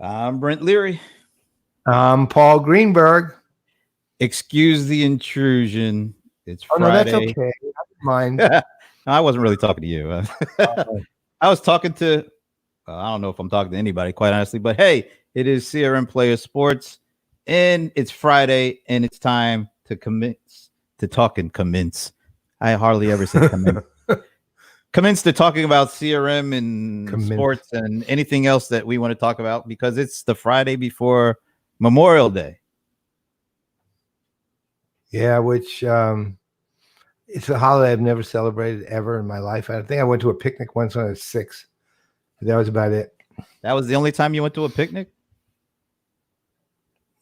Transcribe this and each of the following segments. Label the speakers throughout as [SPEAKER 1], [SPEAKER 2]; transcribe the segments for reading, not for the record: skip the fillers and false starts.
[SPEAKER 1] I'm Brent Leary.
[SPEAKER 2] Paul Greenberg.
[SPEAKER 1] Excuse the intrusion. It's
[SPEAKER 2] Oh, no, that's
[SPEAKER 1] Friday.
[SPEAKER 2] okay. I don't mind.
[SPEAKER 1] I wasn't really talking to you.
[SPEAKER 2] Uh,
[SPEAKER 1] I was talking to, I don't know if I'm talking to anybody, quite honestly, but hey, it is CRM Playaz Sports, and it's Friday, and it's time to commence to talk and commence. I hardly ever say commence. Commence to talking about CRM and sports and anything else that we want to talk about because it's the Friday before Memorial Day.
[SPEAKER 2] Yeah, which it's a holiday I've never celebrated ever in my life. I think I went to a picnic once when I was 6. But that was about it.
[SPEAKER 1] That was the only time you went to a picnic?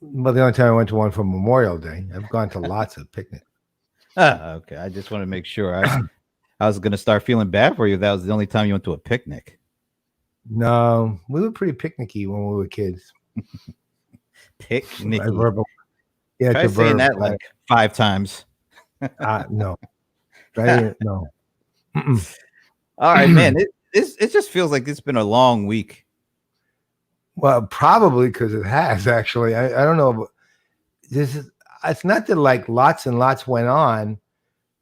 [SPEAKER 2] Well, the only time I went to one for Memorial Day. I've gone to lots of picnics.
[SPEAKER 1] Okay. I just want to make sure. I was going to start feeling bad for you if that was the only time you went to a picnic.
[SPEAKER 2] No, we were pretty picnicky when we were kids.
[SPEAKER 1] Picnicky.
[SPEAKER 2] Yeah,
[SPEAKER 1] try saying that like 5 times.
[SPEAKER 2] No. No.
[SPEAKER 1] All right, man. It just feels like it's been a long week.
[SPEAKER 2] Well, probably because it has actually. I don't know. It's not that like lots and lots went on.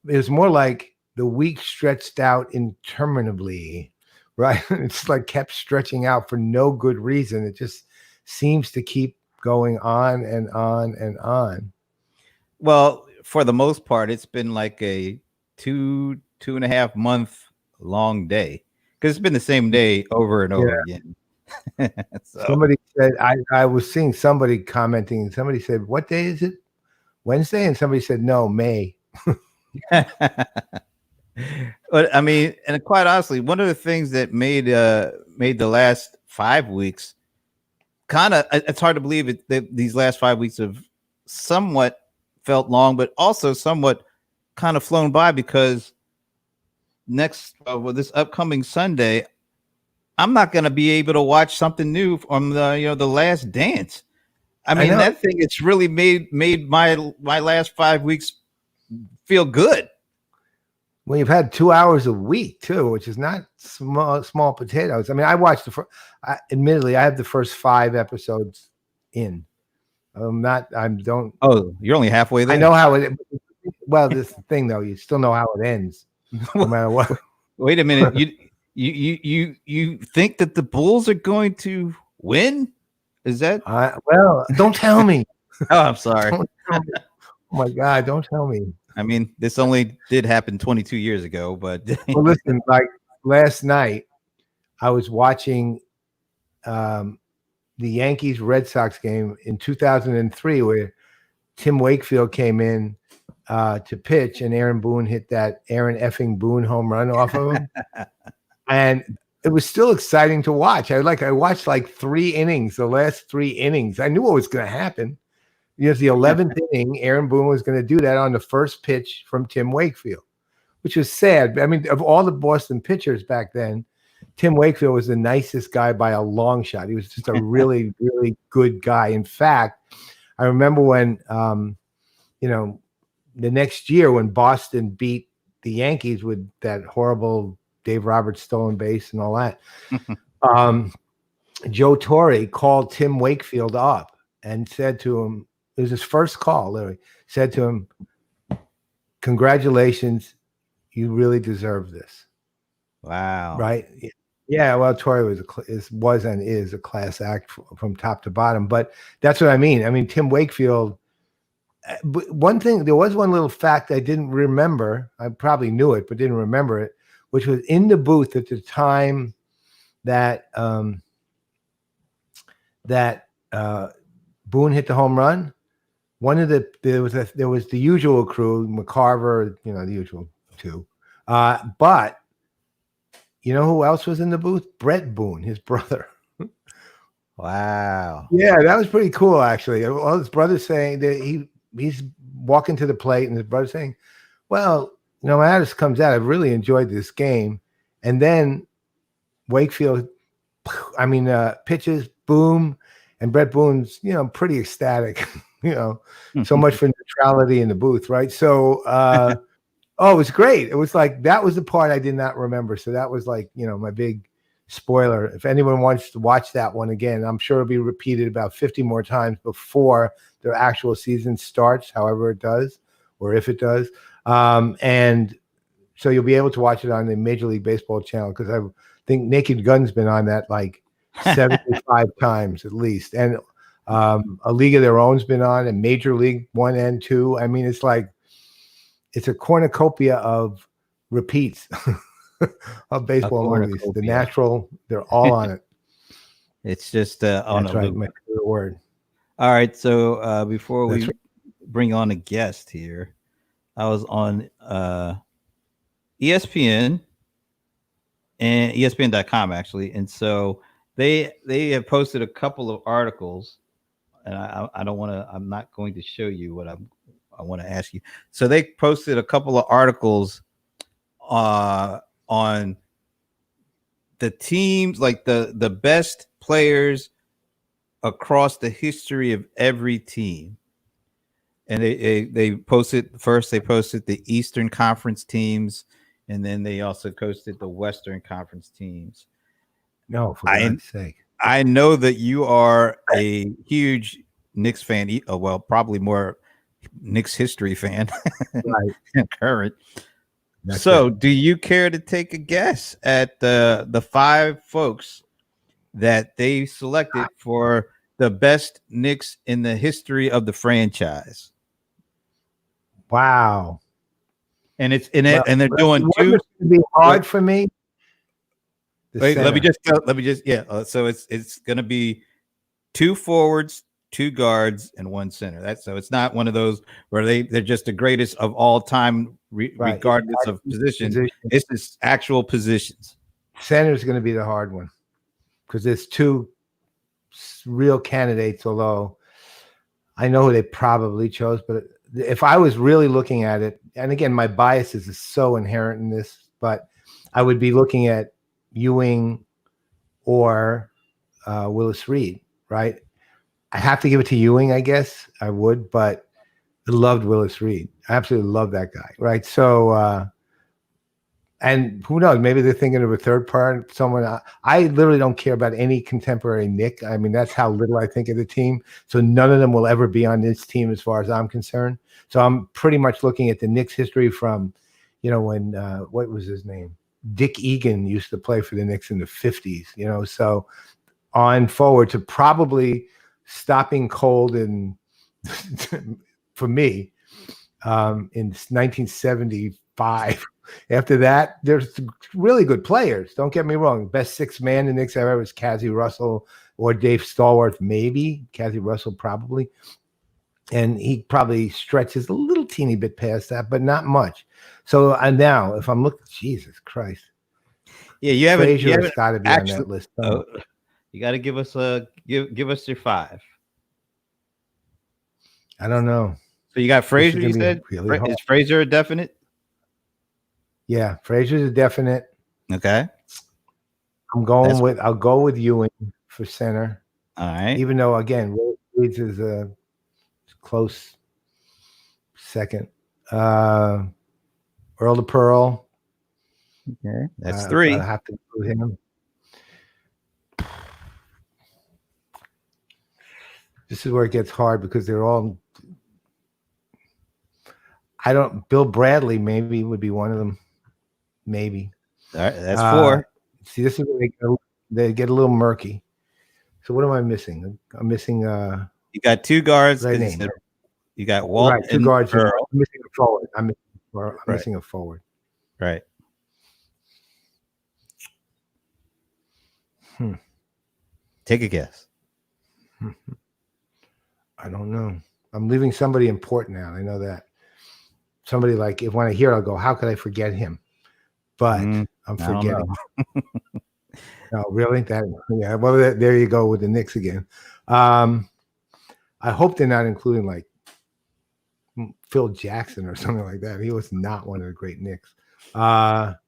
[SPEAKER 2] It was more like the week stretched out interminably, right? It's like kept stretching out for no good reason. It just seems to keep going on and on and on.
[SPEAKER 1] Well, for the most part, it's been like a 2.5 month long day because it's been the same day over and over again.
[SPEAKER 2] So. Somebody said, I was seeing somebody commenting. Somebody said, "What day is it? Wednesday?" And somebody said, "No, May."
[SPEAKER 1] But I mean, and quite honestly, one of the things that made the last 5 weeks kind of, it's hard to believe it that these last 5 weeks have somewhat felt long, but also somewhat kind of flown by because this upcoming Sunday, I'm not going to be able to watch something new from the Last Dance. I mean, that thing, it's really made my last 5 weeks feel good.
[SPEAKER 2] Well, you've had 2 hours a week too, which is not small potatoes. I mean, I watched admittedly, I have the first 5 episodes in. Don't.
[SPEAKER 1] Oh, you're only halfway there.
[SPEAKER 2] I know how it. Well, this thing though, you still know how it ends, no matter what.
[SPEAKER 1] Wait a minute, you think that the Bulls are going to win? Is that?
[SPEAKER 2] Well, don't tell me.
[SPEAKER 1] Oh, I'm sorry.
[SPEAKER 2] Oh my God, don't tell me.
[SPEAKER 1] I mean, this only did happen 22 years ago, but
[SPEAKER 2] well, listen, like last night, I was watching the Yankees Red Sox game in 2003, where Tim Wakefield came in to pitch, and Aaron Boone hit that Aaron effing Boone home run off of him, and it was still exciting to watch. I watched like 3 innings, the last 3 innings. I knew what was going to happen. Because the 11th inning, Aaron Boone was going to do that on the first pitch from Tim Wakefield, which was sad. I mean, of all the Boston pitchers back then, Tim Wakefield was the nicest guy by a long shot. He was just a really, really good guy. In fact, I remember when, the next year when Boston beat the Yankees with that horrible Dave Roberts stolen base and all that, Joe Torre called Tim Wakefield up and said to him, it was his first call, literally, said to him, "Congratulations, you really deserve this."
[SPEAKER 1] Wow.
[SPEAKER 2] Right? Yeah, well, Torre was and is a class act from top to bottom. But that's what I mean. I mean, Tim Wakefield, one thing, there was one little fact I didn't remember. I probably knew it, but didn't remember it, which was in the booth at the time that Boone hit the home run. There was the usual crew, McCarver, the usual 2. But you know who else was in the booth? Brett Boone, his brother.
[SPEAKER 1] Wow.
[SPEAKER 2] Yeah, that was pretty cool, actually. All his brother's saying that he's walking to the plate, and his brother's saying, "Well, when this comes out, I've really enjoyed this game." And then Wakefield, pitches, boom, and Brett Boone's, pretty ecstatic. So much for neutrality in the booth, right? So, it was great. It was like, that was the part I did not remember. So that was like, my big spoiler, if anyone wants to watch that one again, I'm sure it'll be repeated about 50 more times before their actual season starts, however it does, or if it does. And so you'll be able to watch it on the Major League Baseball channel, because I think Naked Gun's been on that like 75 times at least. And A League of Their Own's been on, and Major League 1 and 2. I mean, it's a cornucopia of repeats of baseball movies. The Natural, they're all on it.
[SPEAKER 1] It's just
[SPEAKER 2] on a my favorite word.
[SPEAKER 1] All right, so before we bring on a guest here, I was on ESPN and ESPN.com actually, and so they have posted a couple of articles, and I don't want to. I'm not going to show you what I want to ask you. So they posted a couple of articles on the teams, like the best players across the history of every team. And they posted the Eastern Conference teams, and then they also posted the Western Conference teams.
[SPEAKER 2] No, for God's sake.
[SPEAKER 1] I know that you are a huge Knicks fan. Well, probably more Knicks history fan, right? Current. So, do you care to take a guess at the 5 folks that they selected for the best Knicks in the history of the franchise?
[SPEAKER 2] Wow!
[SPEAKER 1] And it's in it, and they're doing 2.
[SPEAKER 2] It's going to be hard for me.
[SPEAKER 1] Wait, let me just. So it's going to be 2 forwards, 2 guards, and 1 center. So it's not one of those where they're just the greatest of all time, regardless of position. It's just actual positions.
[SPEAKER 2] Center is going to be the hard one, because there's 2 real candidates, although I know who they probably chose. But if I was really looking at it, and again, my biases is so inherent in this, but I would be looking at Ewing or Willis Reed, right? I have to give it to Ewing, I guess I would, but I loved Willis Reed. I absolutely love that guy, right? So, and who knows? Maybe they're thinking of a third part. Someone I literally don't care about any contemporary Knick. I mean, that's how little I think of the team. So none of them will ever be on this team, as far as I'm concerned. So I'm pretty much looking at the Knicks history from, when what was his name? Dick Egan used to play for the Knicks in the 50s. So on forward to probably stopping cold for me in 1975. After that, there's really good players. Don't get me wrong. Best 6 man the Knicks ever was Cassie Russell or Dave Stallworth, maybe. Cassie Russell probably. And he probably stretches a little teeny bit past that, but not much. So now, if I'm looking, Jesus Christ.
[SPEAKER 1] Yeah, you haven't.
[SPEAKER 2] Frazier's got to be on that list.
[SPEAKER 1] You got to give us give us your 5.
[SPEAKER 2] I don't know.
[SPEAKER 1] So you got Frazier. You said really is Frazier a definite?
[SPEAKER 2] Yeah, Frazier's a definite.
[SPEAKER 1] Okay.
[SPEAKER 2] I'll go with Ewing for center.
[SPEAKER 1] All right.
[SPEAKER 2] Even though, again, Reed is a close second. Earl to Pearl.
[SPEAKER 1] Okay, that's 3.
[SPEAKER 2] I have to include him. This is where it gets hard, because they're all. Bill Bradley maybe would be one of them. Maybe.
[SPEAKER 1] All right, that's 4.
[SPEAKER 2] See, this is where they get a little murky. So what am I missing? I'm missing.
[SPEAKER 1] You got 2 guards. You got Walt.
[SPEAKER 2] Right, 2 guards. I'm missing a forward. I'm missing a forward.
[SPEAKER 1] Right. Take a guess.
[SPEAKER 2] I don't know. I'm leaving somebody important out. I know that. Somebody like, when I hear it, I'll go, how could I forget him? But I'm forgetting. No, really? Yeah. Well, there you go with the Knicks again. I hope they're not including like Phil Jackson or something like that. He was not one of the great Knicks. Not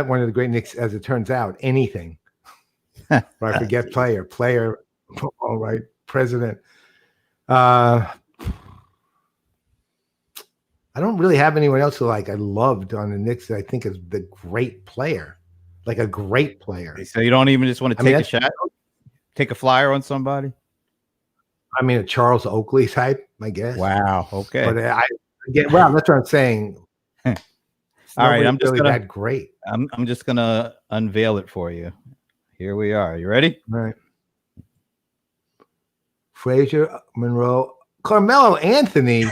[SPEAKER 2] one of the great Knicks, as it turns out. Anything. Or I forget player. All right, president. I don't really have anyone else who I loved on the Knicks that I think is the great player. like a great player.
[SPEAKER 1] So you don't even just want to take a shot, take a flyer on somebody?
[SPEAKER 2] I mean, a Charles Oakley type, I guess.
[SPEAKER 1] Wow. Okay.
[SPEAKER 2] But well, that's what I'm saying.
[SPEAKER 1] All right, I'm just
[SPEAKER 2] really that great.
[SPEAKER 1] I'm just gonna unveil it for you. Here we are. You ready?
[SPEAKER 2] All right. Frazier, Monroe, Carmelo Anthony.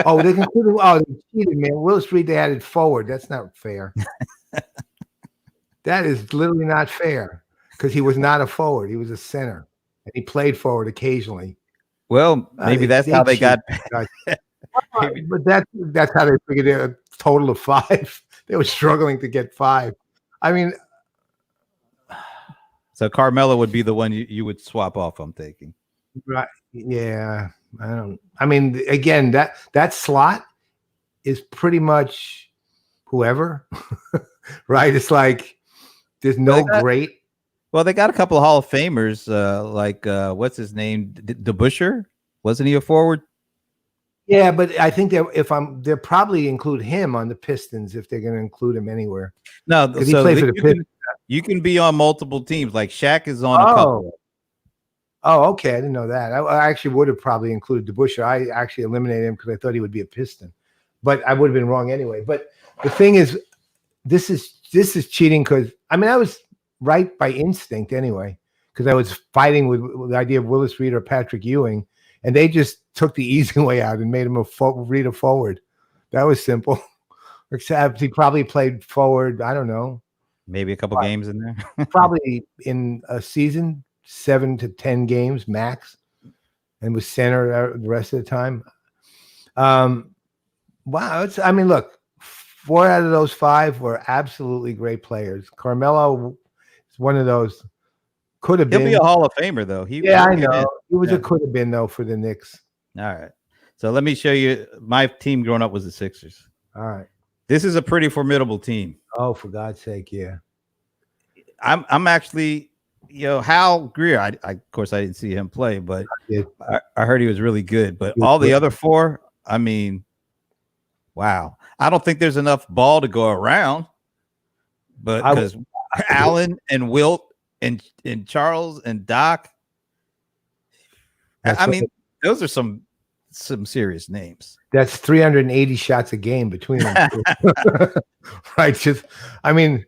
[SPEAKER 2] Oh, they concluded. Oh, they cheated, man. Willis Reed, they added forward. That's not fair. That is literally not fair because he was not a forward. He was a center, and he played forward occasionally.
[SPEAKER 1] Well, maybe that's how they got.
[SPEAKER 2] But that's how they figured it a total of 5. They were struggling to get 5. I mean,
[SPEAKER 1] so Carmelo would be the one you would swap off, I'm thinking.
[SPEAKER 2] Right. Yeah. I mean, again, that slot is pretty much whoever, right? It's like there's no great.
[SPEAKER 1] Well, they got a couple of Hall of Famers, like what's his name? DeBusschere? Wasn't he a forward?
[SPEAKER 2] Yeah, but I think they'll probably include him on the Pistons if they're going to include him anywhere.
[SPEAKER 1] No,
[SPEAKER 2] because he played for the Pistons.
[SPEAKER 1] You can be on multiple teams. Like Shaq is on a couple.
[SPEAKER 2] Oh, okay. I didn't know that. I actually would have probably included DeBusschere. I actually eliminated him because I thought he would be a Piston, but I would have been wrong anyway. But the thing is, this is cheating because I mean I was right by instinct anyway because I was fighting with the idea of Willis Reed or Patrick Ewing, and they just took the easy way out and made him a forward. That was simple. Except he probably played forward. I don't know.
[SPEAKER 1] Maybe a couple games in there.
[SPEAKER 2] Probably in a season. 7 to 10 games max, and was center the rest of the time. Wow. I mean, look, 4 out of those 5 were absolutely great players. Carmelo is one of those. Could have been.
[SPEAKER 1] He'll be a Hall of Famer, though.
[SPEAKER 2] I know. He was a could have been, though, for the Knicks.
[SPEAKER 1] All right. So let me show you. My team growing up was the Sixers.
[SPEAKER 2] All right.
[SPEAKER 1] This is a pretty formidable team.
[SPEAKER 2] Oh, for God's sake, yeah.
[SPEAKER 1] I'm actually. Hal Greer, I of course I didn't see him play, but I heard he was really good. But all the other 4, I mean, wow. I don't think there's enough ball to go around. But because Allen and Wilt and Charles and Doc, I mean, those are some serious names.
[SPEAKER 2] That's 380 shots a game between them. Right. I mean,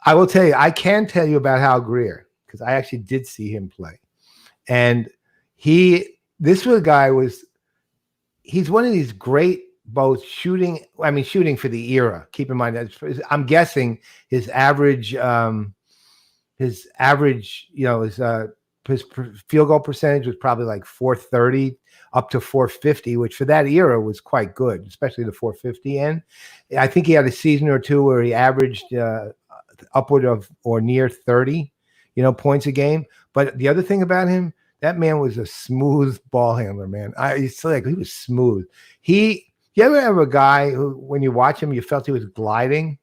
[SPEAKER 2] I will tell you, I can tell you about Hal Greer. Because I actually did see him play. And this was a guy he's one of these great both shooting for the era. Keep in mind, I'm guessing his average, his field goal percentage was probably like 430 up to 450, which for that era was quite good, especially the 450 end. I think he had a season or two where he averaged upward of or near 30. Points a game. But the other thing about him, that man was a smooth ball handler, man. He was smooth. You ever have a guy who, when you watch him, you felt he was gliding?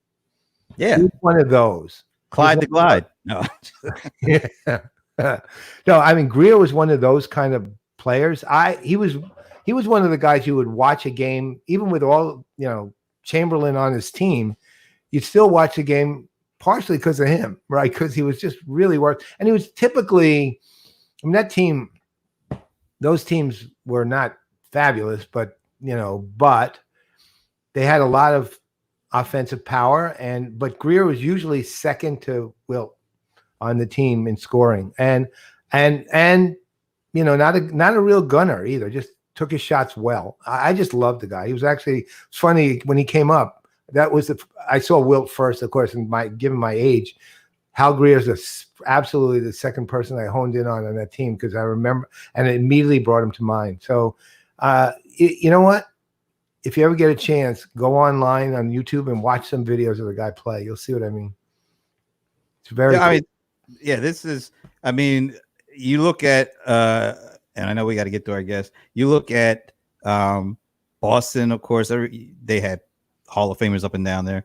[SPEAKER 1] Yeah.
[SPEAKER 2] He was one of those.
[SPEAKER 1] Clyde the Glide. No.
[SPEAKER 2] Yeah. No, I mean, Greer was one of those kind of players. He was one of the guys you would watch a game, even with all, Chamberlain on his team, you'd still watch a game partially because of him, right? Because he was just really worth, and he was typically, those teams were not fabulous, but they had a lot of offensive power, but Greer was usually second to Wilt on the team in scoring, and not a real gunner either. Just took his shots well. I just loved the guy. He was actually, it's funny when he came up. I saw Wilt first, of course, and given my age, Hal Greer is absolutely the second person I honed in on that team because I remember, and it immediately brought him to mind. So, you know what? If you ever get a chance, go online on YouTube and watch some videos of the guy play. You'll see what I mean. It's very.
[SPEAKER 1] Yeah, cool. This is. I mean, you look at, and I know we got to get to our guest. You look at Boston, of course. They had Hall of Famers up and down there.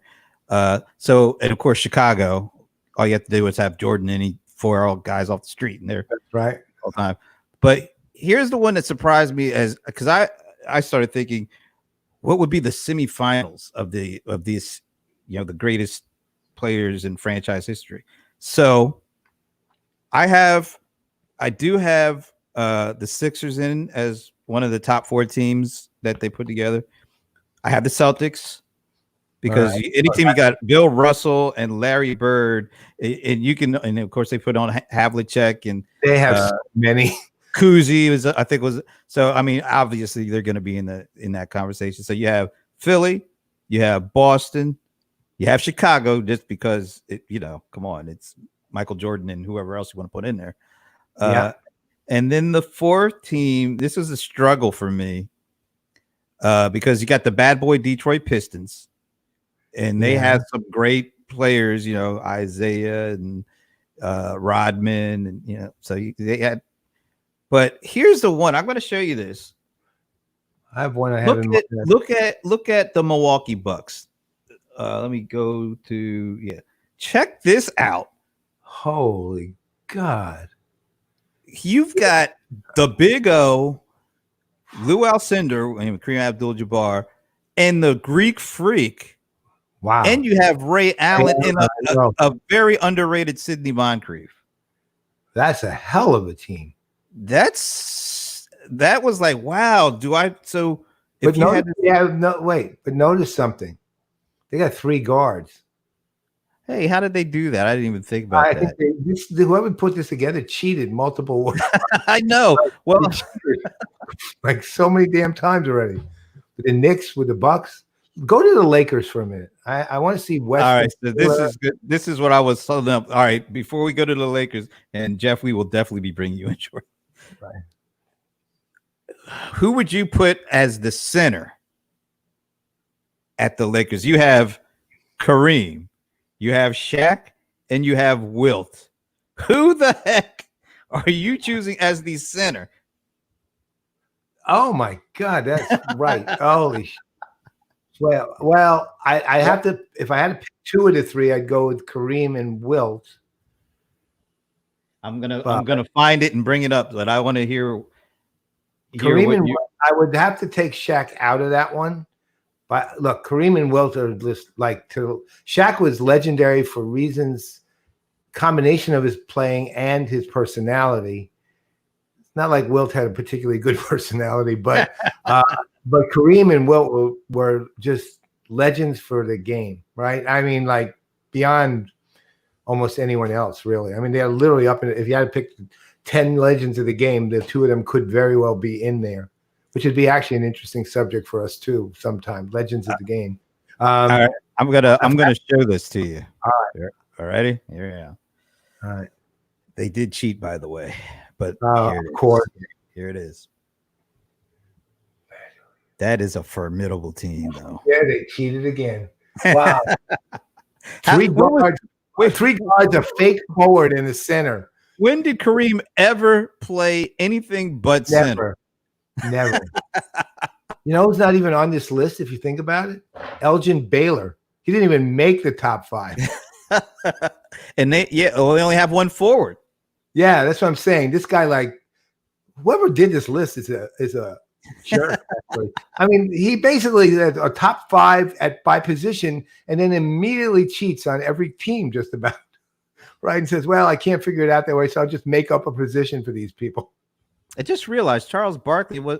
[SPEAKER 1] And of course, Chicago, all you have to do is have Jordan and he 4 guys off the street, and they're
[SPEAKER 2] right
[SPEAKER 1] all the time. But here's the one that surprised me because I started thinking, what would be the semifinals of these, the greatest players in franchise history. So I do have the Sixers in as one of the top 4 teams that they put together. I have the Celtics because anytime you got Bill Russell and Larry Bird, and you can, and of course they put on Havlicek and
[SPEAKER 2] they have many.
[SPEAKER 1] Kuzi was so. I mean, obviously they're going to be in that conversation. So you have Philly, you have Boston, you have Chicago, just because come on, it's Michael Jordan and whoever else you want to put in there. And then the 4th team, this is a struggle for me because you got the bad boy Detroit Pistons, and they have some great players, Isaiah and Rodman, and so they had. But here's the one. I'm going to show you this.
[SPEAKER 2] I have one.
[SPEAKER 1] Look at the Milwaukee Bucks. Let me go to check this out.
[SPEAKER 2] Holy God!
[SPEAKER 1] You've got the Big O, Lou Alcindor, and Kareem Abdul-Jabbar, and the Greek Freak.
[SPEAKER 2] Wow!
[SPEAKER 1] And you have Ray Allen and a very underrated Sidney Moncrief.
[SPEAKER 2] That's a hell of a team.
[SPEAKER 1] That was like, wow. But
[SPEAKER 2] notice something. They got 3 guards.
[SPEAKER 1] Hey, how did they do that? I didn't even think about that.
[SPEAKER 2] Think whoever put this together cheated multiple ways.
[SPEAKER 1] I know. Well,
[SPEAKER 2] like so many damn times already. The Knicks with the Bucks. Go to the Lakers for a minute. I want to see West.
[SPEAKER 1] All right, so this is good. This is what I was telling them. All right, before we go to the Lakers, and Jeff, we will definitely be bringing you in short.
[SPEAKER 2] Right.
[SPEAKER 1] Who would you put as the center at the Lakers? You have Kareem, you have Shaq, and you have Wilt. Who the heck are you choosing as the center?
[SPEAKER 2] Oh my God, that's right. Holy shit. Well, I have to. If I had to pick 2 of the 3, I'd go with Kareem and Wilt.
[SPEAKER 1] I'm gonna find it and bring it up, but I want to hear
[SPEAKER 2] Kareem and Wilt. I would have to take Shaq out of that one. But look, Kareem and Wilt are just Shaq was legendary for reasons, combination of his playing and his personality. It's not like Wilt had a particularly good personality, but Kareem and Wilt were just legends for the game, right? I mean, like beyond almost anyone else, really. I mean, they're literally up in it. If you had to pick 10 legends of the game, the 2 of them could very well be in there, which would be actually an interesting subject for us too sometime. Legends of the game.
[SPEAKER 1] All right. I'm gonna show this to you.
[SPEAKER 2] All right.
[SPEAKER 1] All righty. Here we go.
[SPEAKER 2] All right.
[SPEAKER 1] They did cheat, by the way, but
[SPEAKER 2] of course.
[SPEAKER 1] Here it is. That is a formidable team, though.
[SPEAKER 2] Yeah, they cheated again. Wow. 3 guards, a fake forward in the center.
[SPEAKER 1] When did Kareem ever play anything but center?
[SPEAKER 2] Never. You know who's not even on this list if you think about it? Elgin Baylor. He didn't even make the top 5.
[SPEAKER 1] And they only have 1 forward.
[SPEAKER 2] Yeah, that's what I'm saying. This guy, whoever did this list is a jerk. Actually. I mean, he basically had a top 5 by position, and then immediately cheats on every team just about, right? And says, "Well, I can't figure it out that way, so I'll just make up a position for these people."
[SPEAKER 1] I just realized Charles Barkley was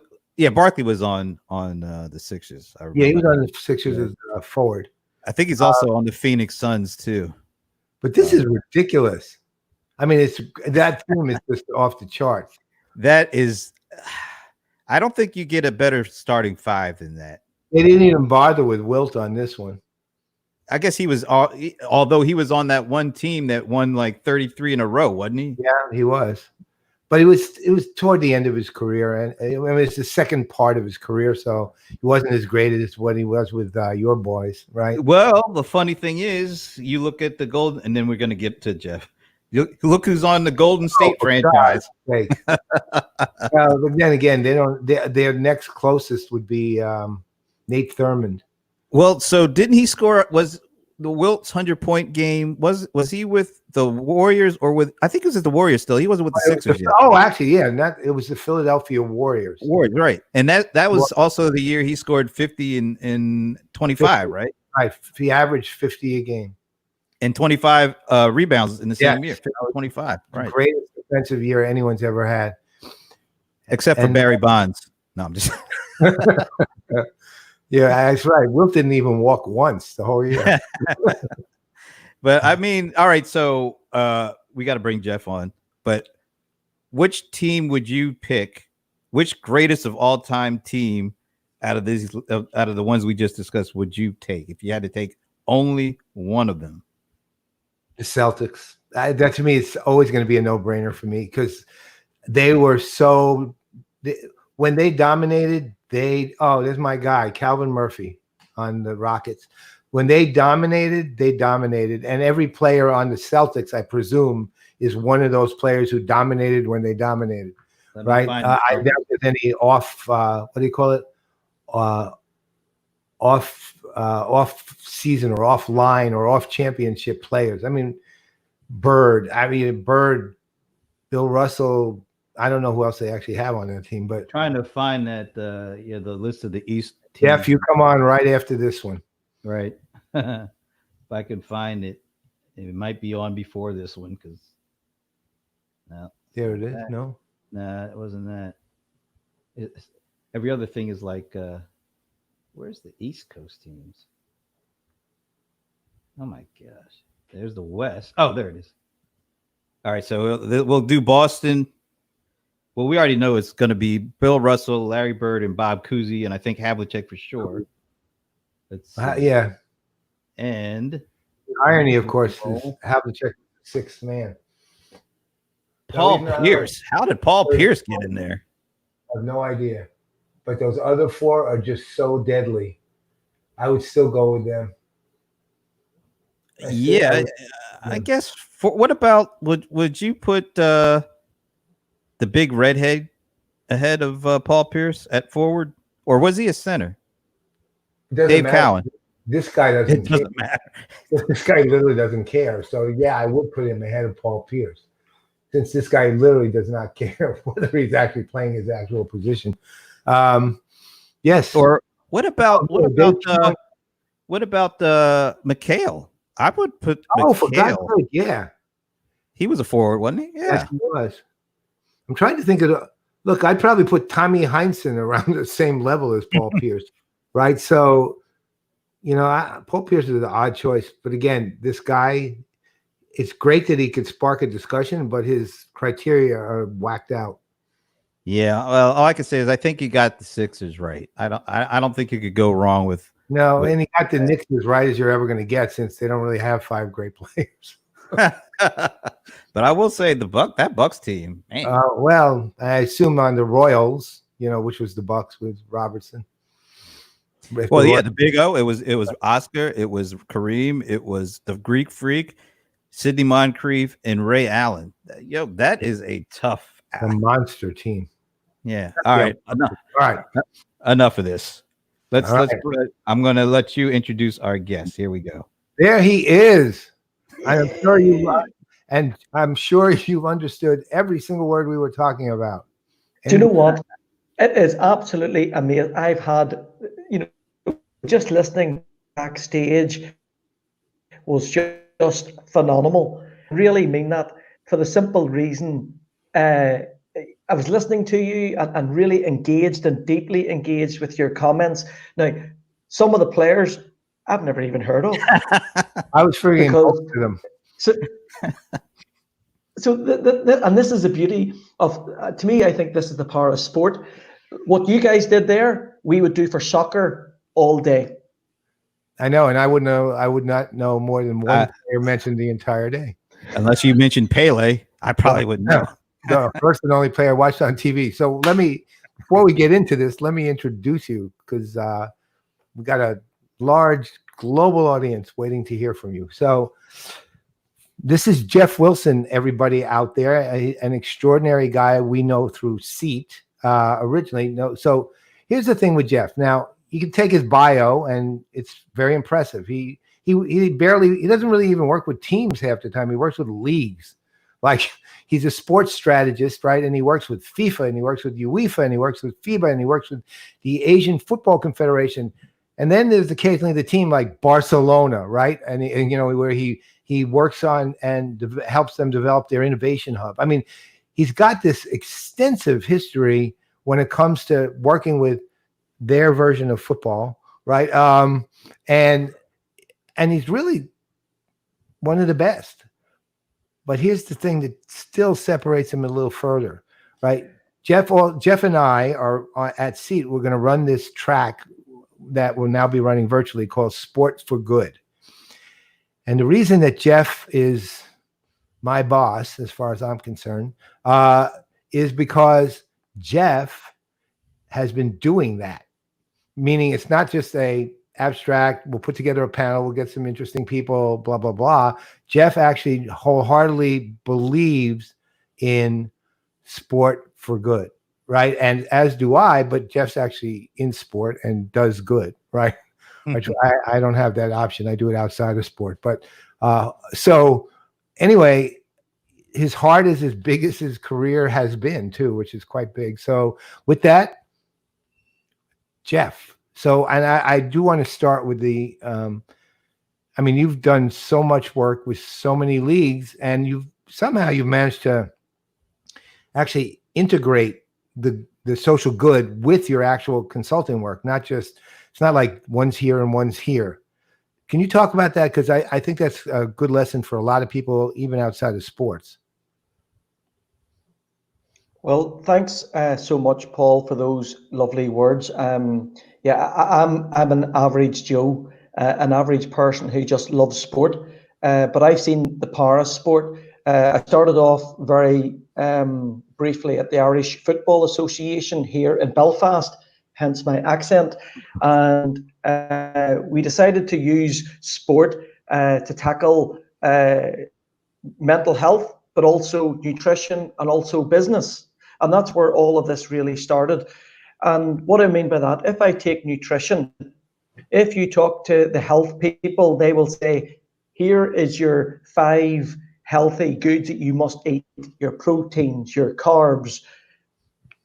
[SPEAKER 1] on the Sixers.
[SPEAKER 2] Yeah, he was on the Sixers as forward.
[SPEAKER 1] I think he's also on the Phoenix Suns too.
[SPEAKER 2] But this is ridiculous. I mean, that team is just off the charts.
[SPEAKER 1] That is. I don't think you get a better starting 5 than that.
[SPEAKER 2] They didn't even bother with Wilt on this one.
[SPEAKER 1] I guess he was, although he was on that one team that won 33 in a row, wasn't he?
[SPEAKER 2] Yeah, he was. But it was toward the end of his career, and it's the second part of his career, so he wasn't as great as what he was with your boys, right?
[SPEAKER 1] Well, the funny thing is, you look at the Golden, and then we're going to get to Jeff. Look who's on the Golden State franchise.
[SPEAKER 2] Well, but then again, their next closest would be Nate Thurmond.
[SPEAKER 1] Well, so didn't he score? Was the Wilt's 100-point game? Was he with the Warriors or with? I think it was at the Warriors still. He wasn't with the Sixers yet.
[SPEAKER 2] Oh, actually, yeah, it was the Philadelphia Warriors.
[SPEAKER 1] Warriors, right? And that was also the year he scored 50 in 25, 50, right?
[SPEAKER 2] Right. He averaged 50 a game.
[SPEAKER 1] and 25 rebounds in the same year. 25, right?
[SPEAKER 2] Greatest defensive year anyone's ever had,
[SPEAKER 1] except for Barry Bonds. No, I'm just.
[SPEAKER 2] Yeah, that's right. Wilt didn't even walk once the whole year.
[SPEAKER 1] But I mean, all right. So we got to bring Jeff on. But which team would you pick? Which greatest of all time team out of the ones we just discussed would you take if you had to take only one of them?
[SPEAKER 2] The Celtics. That to me, it's always going to be a no-brainer for me because they were so. When they dominated, there's my guy Calvin Murphy on the Rockets. When they dominated, and every player on the Celtics, I presume, is one of those players who dominated when they dominated. Right? I doubt there's any off. What do you call it? Off season or offline or off championship players. I mean, Bird, Bill Russell. I don't know who else they actually have on that team, but
[SPEAKER 1] trying to find that the list of the East
[SPEAKER 2] teams. Yeah, if you come on right after this one.
[SPEAKER 1] Right. If I could find it, it might be on before this one because no.
[SPEAKER 2] There it is. No.
[SPEAKER 1] Nah, it wasn't that. Every other thing is like where's the East Coast teams? Oh my gosh. There's the West. Oh, there it is. All right, so we'll do Boston. Well, we already know it's going to be Bill Russell, Larry Bird, and Bob Cousy, and I think Havlicek for sure.
[SPEAKER 2] Yeah.
[SPEAKER 1] And
[SPEAKER 2] the irony, of course, is Havlicek, sixth man.
[SPEAKER 1] Paul Pierce. How did Paul Pierce get in there?
[SPEAKER 2] I have no idea. But those other four are just so deadly. I would still go with them.
[SPEAKER 1] I guess. What about would you put the big redhead ahead of Paul Pierce at forward, or was he a center? Dave Cowan.
[SPEAKER 2] This guy doesn't.
[SPEAKER 1] It doesn't matter.
[SPEAKER 2] This guy literally doesn't care. So yeah, I would put him ahead of Paul Pierce, since this guy literally does not care whether he's actually playing his actual position. Yes.
[SPEAKER 1] Or what about McHale? I would put McHale.
[SPEAKER 2] For God's sake, yeah.
[SPEAKER 1] He was a forward, wasn't he? Yeah,
[SPEAKER 2] yes, he was. I'm trying to think of look, I'd probably put Tommy Heinsohn around the same level as Paul Pierce, right? So, Paul Pierce is an odd choice, but again, this guy, it's great that he could spark a discussion, but his criteria are whacked out.
[SPEAKER 1] Yeah, well, all I can say is I think you got the Sixers right. I don't think you could go wrong with.
[SPEAKER 2] No, and he got the Knicks as right as you're ever going to get, since they don't really have five great players.
[SPEAKER 1] But I will say that Bucks team.
[SPEAKER 2] Well, I assume on the Royals, which was the Bucks with Robertson.
[SPEAKER 1] Well, yeah, the Big O. It was Oscar. It was Kareem. It was the Greek Freak, Sidney Moncrief, and Ray Allen. That is a tough,
[SPEAKER 2] monster team.
[SPEAKER 1] Yeah. All right. Enough. All right. Enough of this. I'm going to let you introduce our guest. Here we go.
[SPEAKER 2] There he is. I'm sure you've understood every single word we were talking about.
[SPEAKER 3] Do you know what? It is absolutely amazing. I've had, just listening backstage was just phenomenal. I really mean that, for the simple reason I was listening to you and really engaged and deeply engaged with your comments. Now, some of the players I've never even heard of.
[SPEAKER 2] I was freaking close to them.
[SPEAKER 3] So and this is the beauty of, to me, I think this is the power of sport. What you guys did there, we would do for soccer all day.
[SPEAKER 2] I know, and I would not know more than one player mentioned the entire day.
[SPEAKER 1] Unless you mentioned Pele, I probably wouldn't know.
[SPEAKER 2] No, first and only player I watched on TV. So before we get into this, let me introduce you, because we got a large global audience waiting to hear from you. So this is Jeff Wilson, everybody out there, an extraordinary guy we know through Seat originally. No, so here's the thing with Jeff. Now, you can take his bio, and it's very impressive. He doesn't really even work with teams half the time. He works with leagues. Like, he's a sports strategist, right? And he works with FIFA, and he works with UEFA, and he works with FIBA, and he works with the Asian Football Confederation. And then there's occasionally the team like Barcelona, right? And where he He works on and helps them develop their innovation hub. I mean, he's got this extensive history when it comes to working with their version of football, right? And he's really one of the best. But here's the thing that still separates him a little further, right? Jeff and I are at Seat. We're going to run this track that will now be running virtually called Sport for Good. And the reason that Jeff is my boss, as far as I'm concerned, is because Jeff has been doing that. Meaning it's not just a abstract, we'll put together a panel, we'll get some interesting people, blah, blah, blah. Jeff actually wholeheartedly believes in sport for good, right? And as do I, but Jeff's actually in sport and does good, right? Mm-hmm. I don't have that option. I do it outside of sport. But so anyway, his heart is as big as his career has been too, which is quite big. So with that, Jeff. So, and I do want to start with the, I mean, you've done so much work with so many leagues, and you've managed to actually integrate the social good with your actual consulting work. Not just, it's not like one's here and one's here. Can you talk about that? Because I think that's a good lesson for a lot of people, even outside of sports.
[SPEAKER 3] Well, thanks so much, Paul, for those lovely words. Yeah, I'm an average Joe, an average person who just loves sport, but I've seen the power of sport. I started off very briefly at the Irish Football Association here in Belfast, hence my accent, and we decided to use sport to tackle mental health, but also nutrition and also business. And that's where all of this really started. And what I mean by that, if I take nutrition, if you talk to the health people, they will say, here is your 5 healthy goods that you must eat, your proteins, your carbs.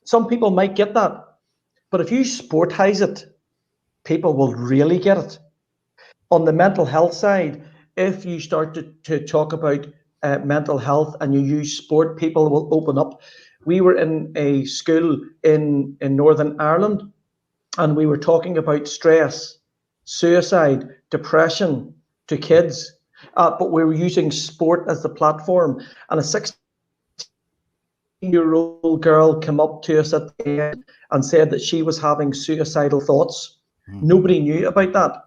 [SPEAKER 3] Some people might get that. But if you sportize it, people will really get it. On the mental health side, if you start to talk about mental health and you use sport, people will open up. We were in a school in Northern Ireland, and we were talking about stress, suicide, depression to kids, but we were using sport as the platform. And a 16-year-old girl came up to us at the end and said that she was having suicidal thoughts. Nobody knew about that,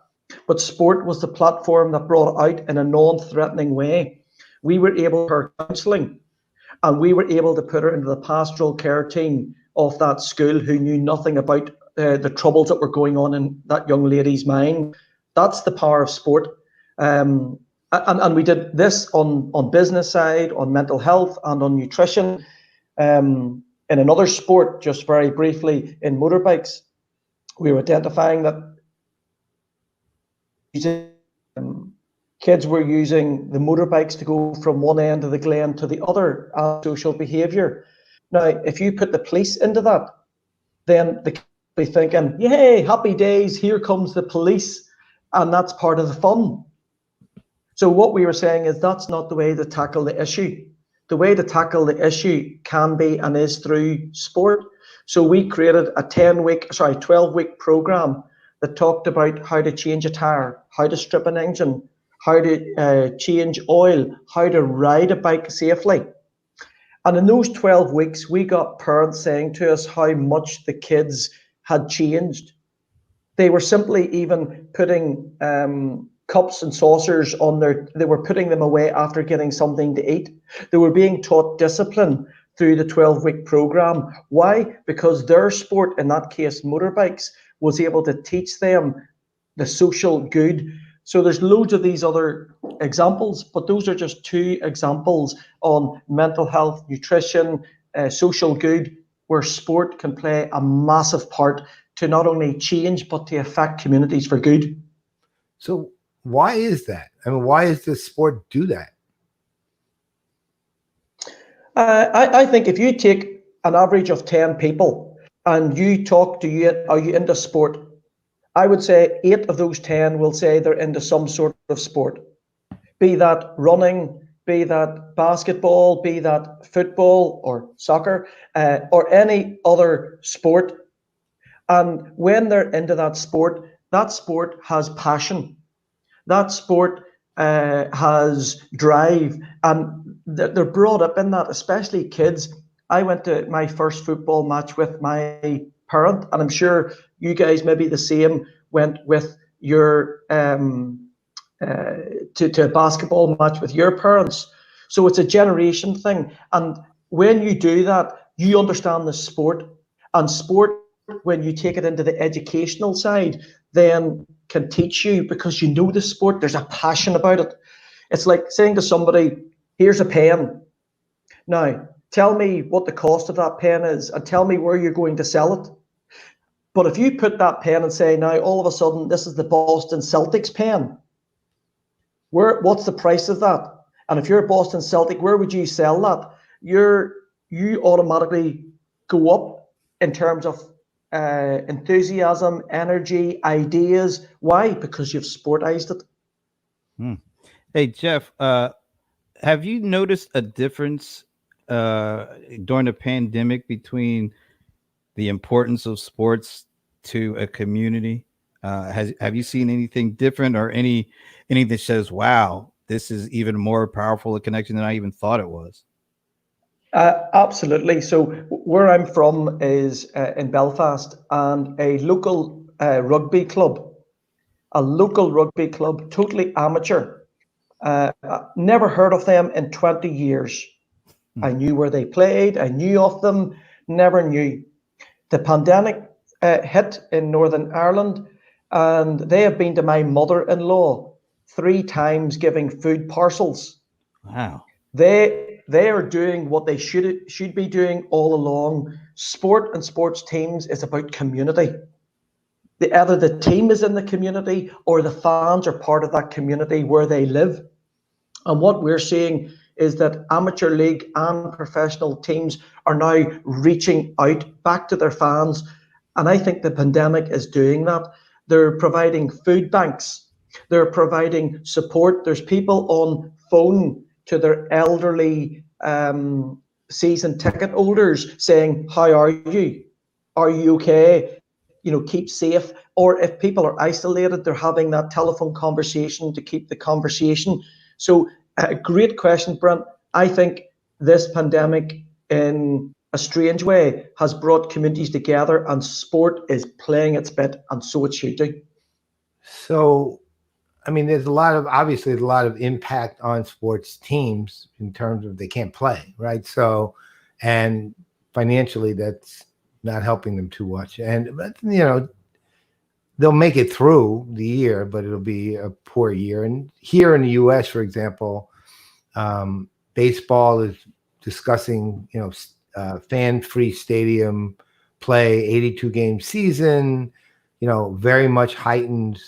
[SPEAKER 3] but sport was the platform that brought it out in a non-threatening way. We were able to her counselling, and we were able to put her into the pastoral care team of that school, who knew nothing about the troubles that were going on in that young lady's mind. That's the power of sport. And we did this on business side, on mental health, and on nutrition. In another sport, just very briefly, in motorbikes, we were identifying that kids were using the motorbikes to go from one end of the glen to the other, social behaviour. Now, if you put the police into that, then the kids will be thinking, yay, happy days, here comes the police, and that's part of the fun. So what we were saying is that's not the way to tackle the issue. The way to tackle the issue can be and is through sport. So we created a 12-week program that talked about how to change a tire, how to strip an engine, how to change oil, how to ride a bike safely. And in those 12 weeks, we got parents saying to us how much the kids had changed. They were simply even putting cups and saucers on they were putting them away after getting something to eat. They were being taught discipline through the 12-week program. Why? Because their sport, in that case, motorbikes, was able to teach them the social good. So there's loads of these other examples, but those are just 2 examples on mental health, nutrition, social good, where sport can play a massive part to not only change, but to affect communities for good.
[SPEAKER 2] So why is that? I mean, why does this sport do that?
[SPEAKER 3] I think if you take an average of 10 people and you talk to are you into sport? I would say 8 of those 10 will say they're into some sort of sport. be that running, be that basketball, be that football or soccer, or any other sport. And when they're into that sport has passion. That sport has drive, and they're brought up in that, especially kids. I went to my first football match with my parent, and I'm sure you guys maybe the same, went with your to a basketball match with your parents. So it's a generation thing. And when you do that, you understand the sport. And sport, when you take it into the educational side, then can teach you, because you know the sport, there's a passion about it. It's like saying to somebody, here's a pen. Now, tell me what the cost of that pen is and tell me where you're going to sell it. But if you put that pen and say, now all of a sudden, this is the Boston Celtics pen, what's the price of that? And if you're a Boston Celtic, where would you sell that? You automatically go up in terms of enthusiasm, energy, ideas. Why? Because you've sportized it.
[SPEAKER 1] Hey, Jeff, have you noticed a difference during the pandemic between the importance of sports to a community? Have you seen anything different, or any that says, wow, this is even more powerful a connection than I even thought it was?
[SPEAKER 3] Absolutely. So where I'm from is in Belfast, and a local rugby club, totally amateur. Never heard of them in 20 years. I knew where they played. I knew of them. Never knew. The pandemic hit in Northern Ireland, and they have been to my mother-in-law 3 times giving food parcels.
[SPEAKER 1] Wow.
[SPEAKER 3] They are doing what they should be doing all along. Sport and sports teams is about community. Either the team is in the community or the fans are part of that community where they live. And what we're seeing is that amateur league and professional teams are now reaching out back to their fans. And I think the pandemic is doing that. They're providing food banks. They're providing support. There's people on phone to their elderly season ticket holders saying, how are you? Are you okay? Keep safe. Or if people are isolated, they're having that telephone conversation to keep the conversation. So a great question, Brent. I think this pandemic, in a strange way, has brought communities together, and sport is playing its bit, and so it should do.
[SPEAKER 2] So, I mean, there's obviously a lot of impact on sports teams in terms of they can't play, right? So, and financially, that's not helping them too much. But they'll make it through the year, but it'll be a poor year. And here in the U.S., for example, baseball is discussing, fan-free stadium play, 82-game season, very much heightened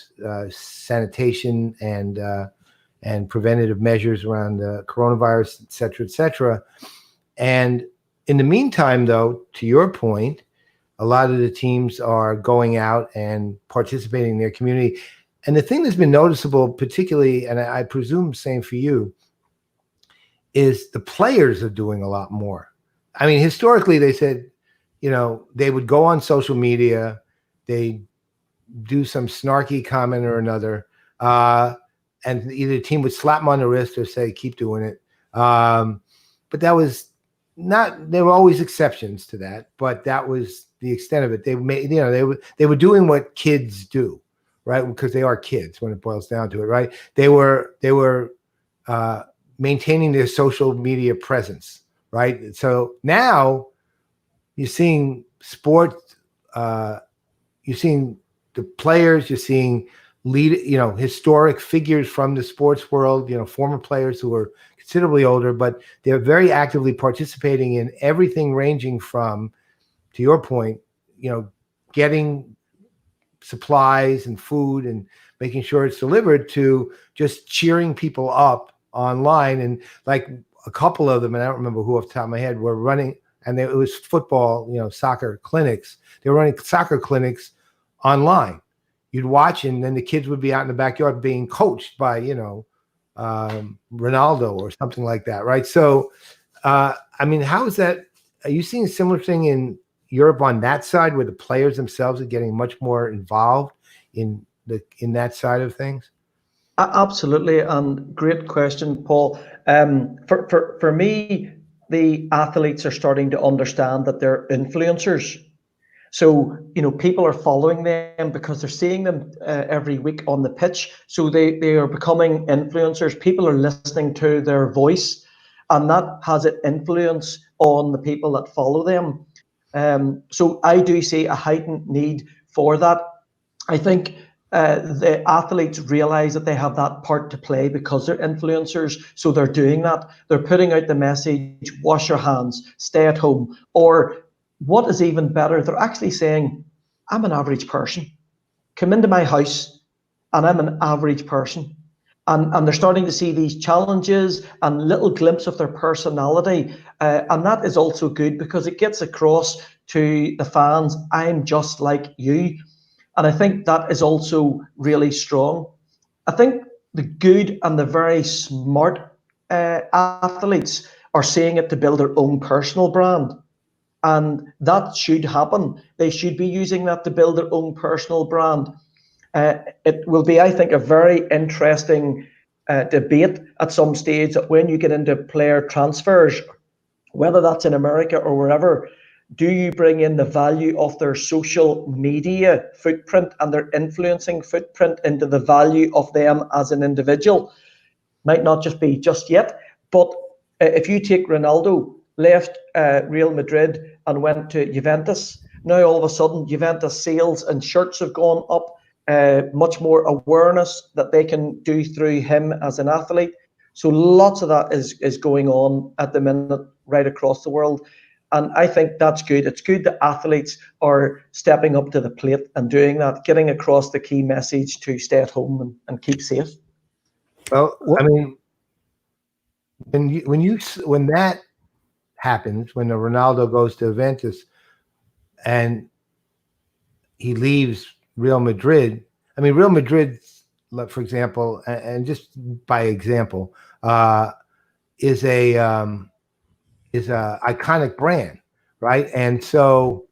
[SPEAKER 2] sanitation and preventative measures around the coronavirus, et cetera, et cetera. And in the meantime, though, to your point, a lot of the teams are going out and participating in their community. And the thing that's been noticeable, particularly, and I presume same for you, is the players are doing a lot more. I mean, historically, they said, they would go on social media, they do some snarky comment or another, and either the team would slap them on the wrist or say, keep doing it. But that was not, there were always exceptions to that, but that was the extent of it. They made, they were doing what kids do, right? Because they are kids when it boils down to it, right? They were maintaining their social media presence, right? So now you're seeing sports, you're seeing the players, you're seeing historic figures from the sports world, former players who are considerably older, but they're very actively participating in everything ranging from, to your point, getting supplies and food and making sure it's delivered, to just cheering people up online. And like a couple of them, and I don't remember who off the top of my head, were running, and it was football, soccer clinics. They were running soccer clinics online. You'd watch, and then the kids would be out in the backyard being coached by, Ronaldo or something like that, right? So, I mean, how is that? Are you seeing a similar thing in Europe on that side, where the players themselves are getting much more involved in that side of things?
[SPEAKER 3] Absolutely, and great question, Paul. For me, the athletes are starting to understand that they're influencers. So, people are following them because they're seeing them every week on the pitch. So they are becoming influencers. People are listening to their voice, and that has an influence on the people that follow them. So I do see a heightened need for that. I think the athletes realize that they have that part to play because they're influencers. So they're doing that. They're putting out the message, wash your hands, stay at home. Or what is even better, they're actually saying, I'm an average person. Come into my house and I'm an average person. And they're starting to see these challenges and little glimpse of their personality. And that is also good because it gets across to the fans, I'm just like you. And I think that is also really strong. I think the good and the very smart athletes are seeing it to build their own personal brand. And that should happen. They should be using that to build their own personal brand. It will be, I think, a very interesting debate at some stage that when you get into player transfers, whether that's in America or wherever, do you bring in the value of their social media footprint and their influencing footprint into the value of them as an individual? Might not just be just yet, but if you take Ronaldo, left Real Madrid and went to Juventus, now all of a sudden Juventus sales and shirts have gone up, much more awareness that they can do through him as an athlete. So lots of that is going on at the minute right across the world. And I think that's good. It's good that athletes are stepping up to the plate and doing that, getting across the key message to stay at home and keep safe.
[SPEAKER 2] Well, I mean, when that happens, when the Ronaldo goes to Juventus and he leaves Real Madrid, I mean, Real Madrid, for example, and just by example, is a iconic brand, right? And so,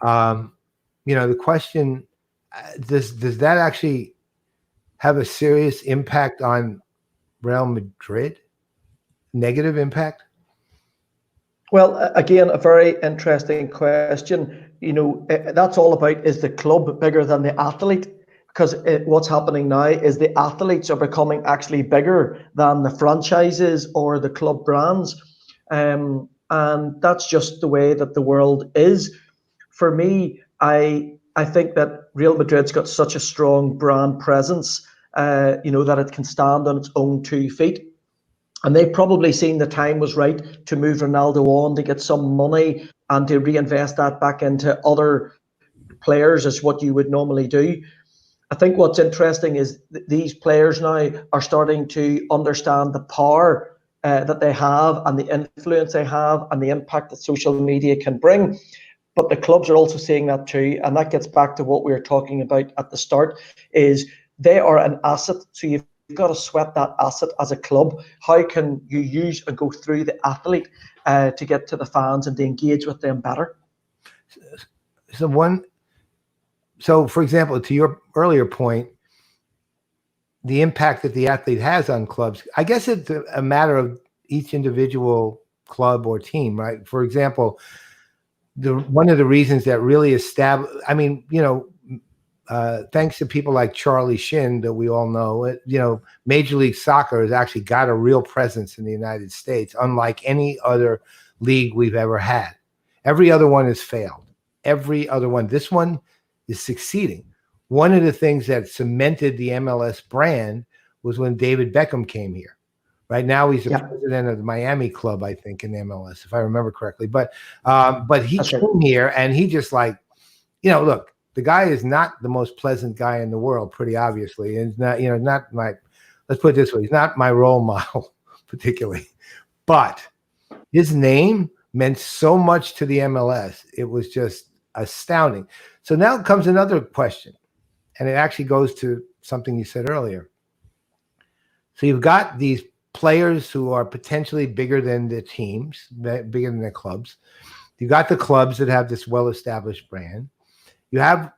[SPEAKER 2] the question, does that actually have a serious impact on Real Madrid? Negative impact?
[SPEAKER 3] Well, again, a very interesting question. That's all about, is the club bigger than the athlete? Because what's happening now is the athletes are becoming actually bigger than the franchises or the club brands. And that's just the way that the world is. For me, I think that Real Madrid's got such a strong brand presence, that it can stand on its own 2 feet. And they've probably seen the time was right to move Ronaldo on to get some money and to reinvest that back into other players, is what you would normally do. I think what's interesting is these players now are starting to understand the power that they have and the influence they have and the impact that social media can bring. But the clubs are also seeing that too. And that gets back to what we were talking about at the start, is they are an asset. So you've got to sweat that asset as a club. How can you use and go through the athlete to get to the fans and to engage with them better?
[SPEAKER 2] So for example, to your earlier point, the impact that the athlete has on clubs, I guess it's a matter of each individual club or team, right? For example, one of the reasons that really established, thanks to people like Charlie Shinn that we all know, Major League Soccer has actually got a real presence in the United States, unlike any other league we've ever had. Every other one has failed. Every other one. This one is succeeding. One of the things that cemented the MLS brand was when David Beckham came here. Right now, he's the president of the Miami club, I think, in MLS, if I remember correctly. But he came here and he just look, the guy is not the most pleasant guy in the world, pretty obviously. And not my, let's put it this way, he's not my role model particularly. But his name meant so much to the MLS. It was just astounding. So now comes another question, and it actually goes to something you said earlier. So you've got these players who are potentially bigger than the teams, bigger than their clubs. You got the clubs that have this well-established brand. You have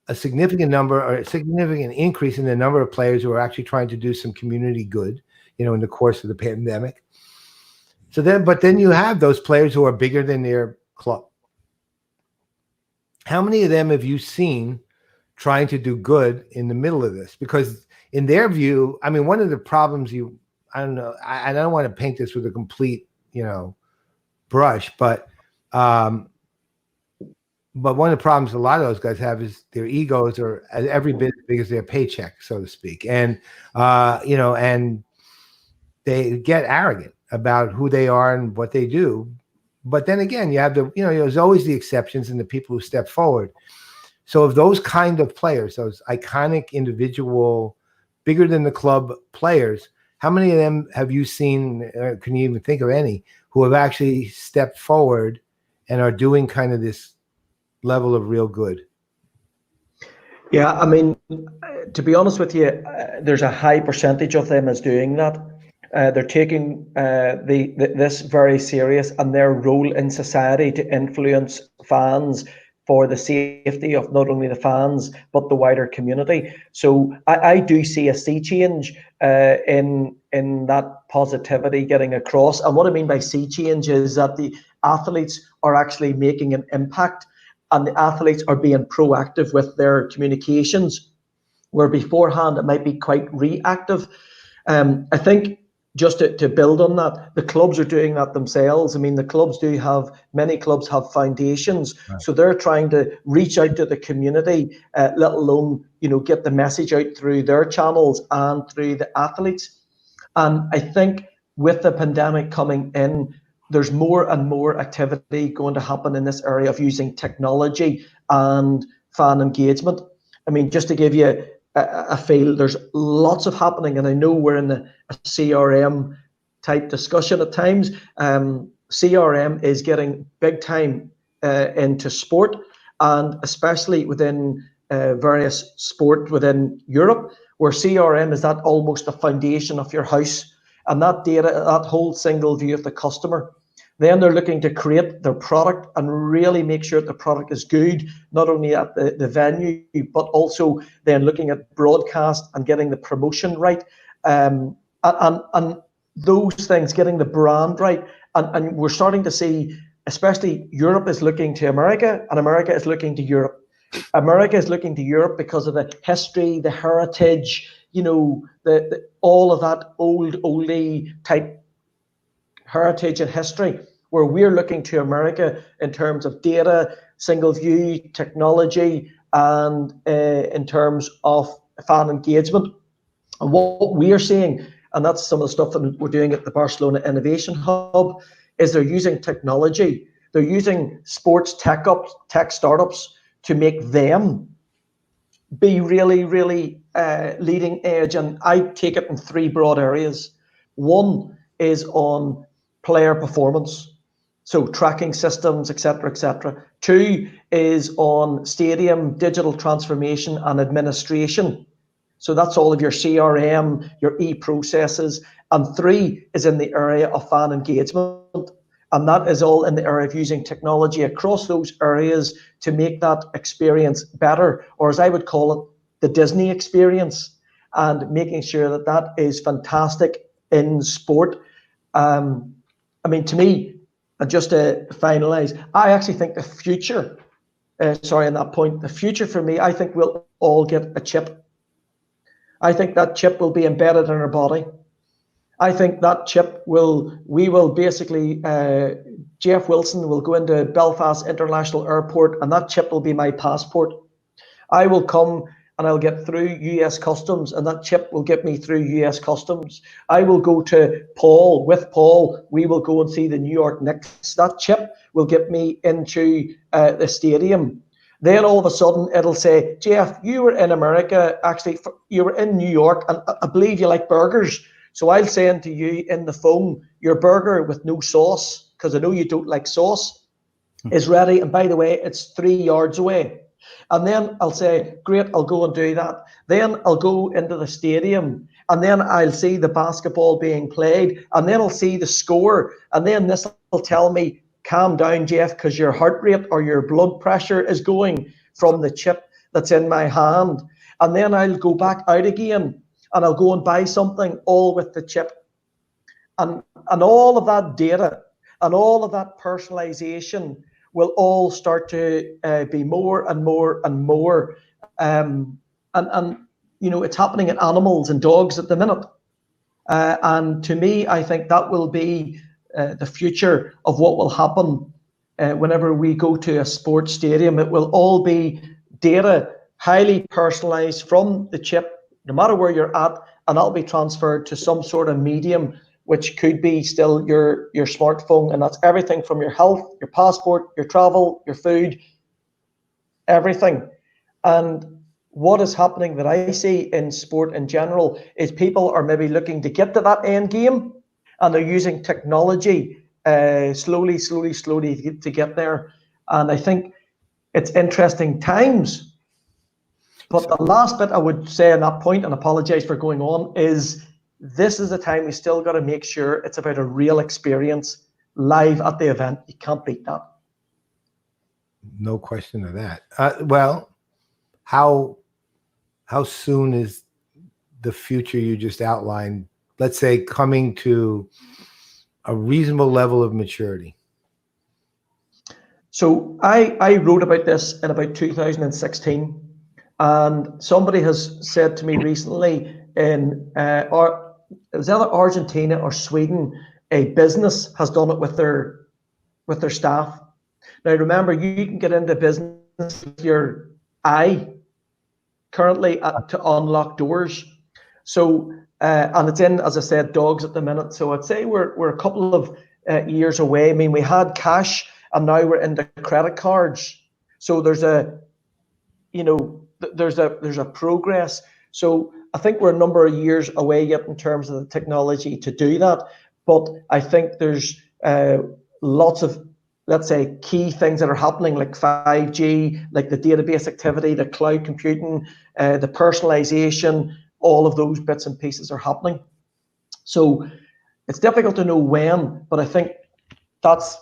[SPEAKER 2] a significant number or a significant increase in the number of players who are actually trying to do some community good, in the course of the pandemic. But then you have those players who are bigger than their club. How many of them have you seen trying to do good in the middle of this? Because in their view, I mean, one of the problems I don't know, I don't want to paint this with a complete, brush, but one of the problems a lot of those guys have is their egos are every bit as big as their paycheck, so to speak. And, and they get arrogant about who they are and what they do. But then again, you have there's always the exceptions and the people who step forward. So of those kind of players, those iconic individual, bigger than the club players, how many of them have you seen, can you even think of any, who have actually stepped forward and are doing kind of this level of real good?
[SPEAKER 3] Yeah, I mean, to be honest with you, there's a high percentage of them is doing that. They're taking this very serious, and their role in society to influence fans for the safety of not only the fans but the wider community. So I do see a sea change in that positivity getting across. And what I mean by sea change is that the athletes are actually making an impact, and the athletes are being proactive with their communications, where beforehand it might be quite reactive. I think just to build on that, the clubs are doing that themselves. I mean, many clubs have foundations, right. So they're trying to reach out to the community, let alone, get the message out through their channels and through the athletes. And I think with the pandemic coming in, there's more and more activity going to happen in this area of using technology and fan engagement. I mean, just to give you a feel, there's lots of happening, and I know we're in a CRM type discussion at times. CRM is getting big time into sport, and especially within various sport within Europe, where CRM is that almost the foundation of your house, and that data, that whole single view of the customer. Then they're looking to create their product and really make sure that the product is good, not only at the venue, but also then looking at broadcast and getting the promotion right. And those things, getting the brand right. And we're starting to see, especially Europe is looking to America, and America is looking to Europe. America is looking to Europe because of the history, the heritage, the all of that oldie type heritage and history, where we're looking to America in terms of data, single view, technology, and in terms of fan engagement. And what we are seeing, and that's some of the stuff that we're doing at the Barcelona Innovation Hub, is they're using technology. They're using sports tech startups to make them be really, really leading edge. And I take it in three broad areas. One is on player performance, so tracking systems, etc., etc. Two is on stadium digital transformation and administration, so that's all of your CRM, your e-processes. And three is in the area of fan engagement, and that is all in the area of using technology across those areas to make that experience better, or as I would call it, the Disney experience, and making sure that that is fantastic in sport. I mean, to me, and just to finalize, I actually think the future, on that point, the future for me, I think we'll all get a chip. I think that chip will be embedded in our body. I think that chip we will basically, Jeff Wilson will go into Belfast International Airport, and that chip will be my passport. I will come and I'll get through US Customs, and that chip will get me through US Customs. I will go to Paul, with Paul, we will go and see the New York Knicks. That chip will get me into the stadium. Then all of a sudden it'll say, Jeff, you were in America, actually, you were in New York, and I believe you like burgers. So I'll say to you in the phone, your burger with no sauce, because I know you don't like sauce, is ready. And by the way, it's 3 yards away. And then I'll say, great, I'll go and do that. Then I'll go into the stadium, and then I'll see the basketball being played, and then I'll see the score, and then this will tell me, calm down, Jeff, because your heart rate or your blood pressure is going from the chip that's in my hand. And then I'll go back out again, and I'll go and buy something, all with the chip. And all of that data and all of that personalization will all start to be more and more and more. And you know, it's happening in animals and dogs at the minute. And to me, I think that will be the future of what will happen whenever we go to a sports stadium. It will all be data, highly personalized from the chip, no matter where you're at, and that'll be transferred to some sort of medium, which could be still your smartphone, and that's everything from your health, your passport, your travel, your food, everything. And what is happening that I see in sport in general is people are maybe looking to get to that end game, and they're using technology slowly to get there. And I think it's interesting times. But the last bit I would say on that point, and apologize for going on, is this is the time we still got to make sure it's about a real experience live at the event. You can't beat that.
[SPEAKER 2] No question of that. Well, how soon is the future you just outlined, let's say, coming to a reasonable level of maturity?
[SPEAKER 3] So I wrote about this in about 2016, and somebody has said to me recently in it was either Argentina or Sweden, a business has done it with their staff. Now remember, you can get into business with your eye currently to unlock doors. So and it's in, as I said, dogs at the minute. So I'd say we're a couple of years away. I mean, we had cash, and now we're into credit cards. So there's a, you know, there's a progress. So I think we're a number of years away yet in terms of the technology to do that. But I think there's lots of, let's say, key things that are happening, like 5G, like the database activity, the cloud computing, the personalization, all of those bits and pieces are happening. So it's difficult to know when, but I think that's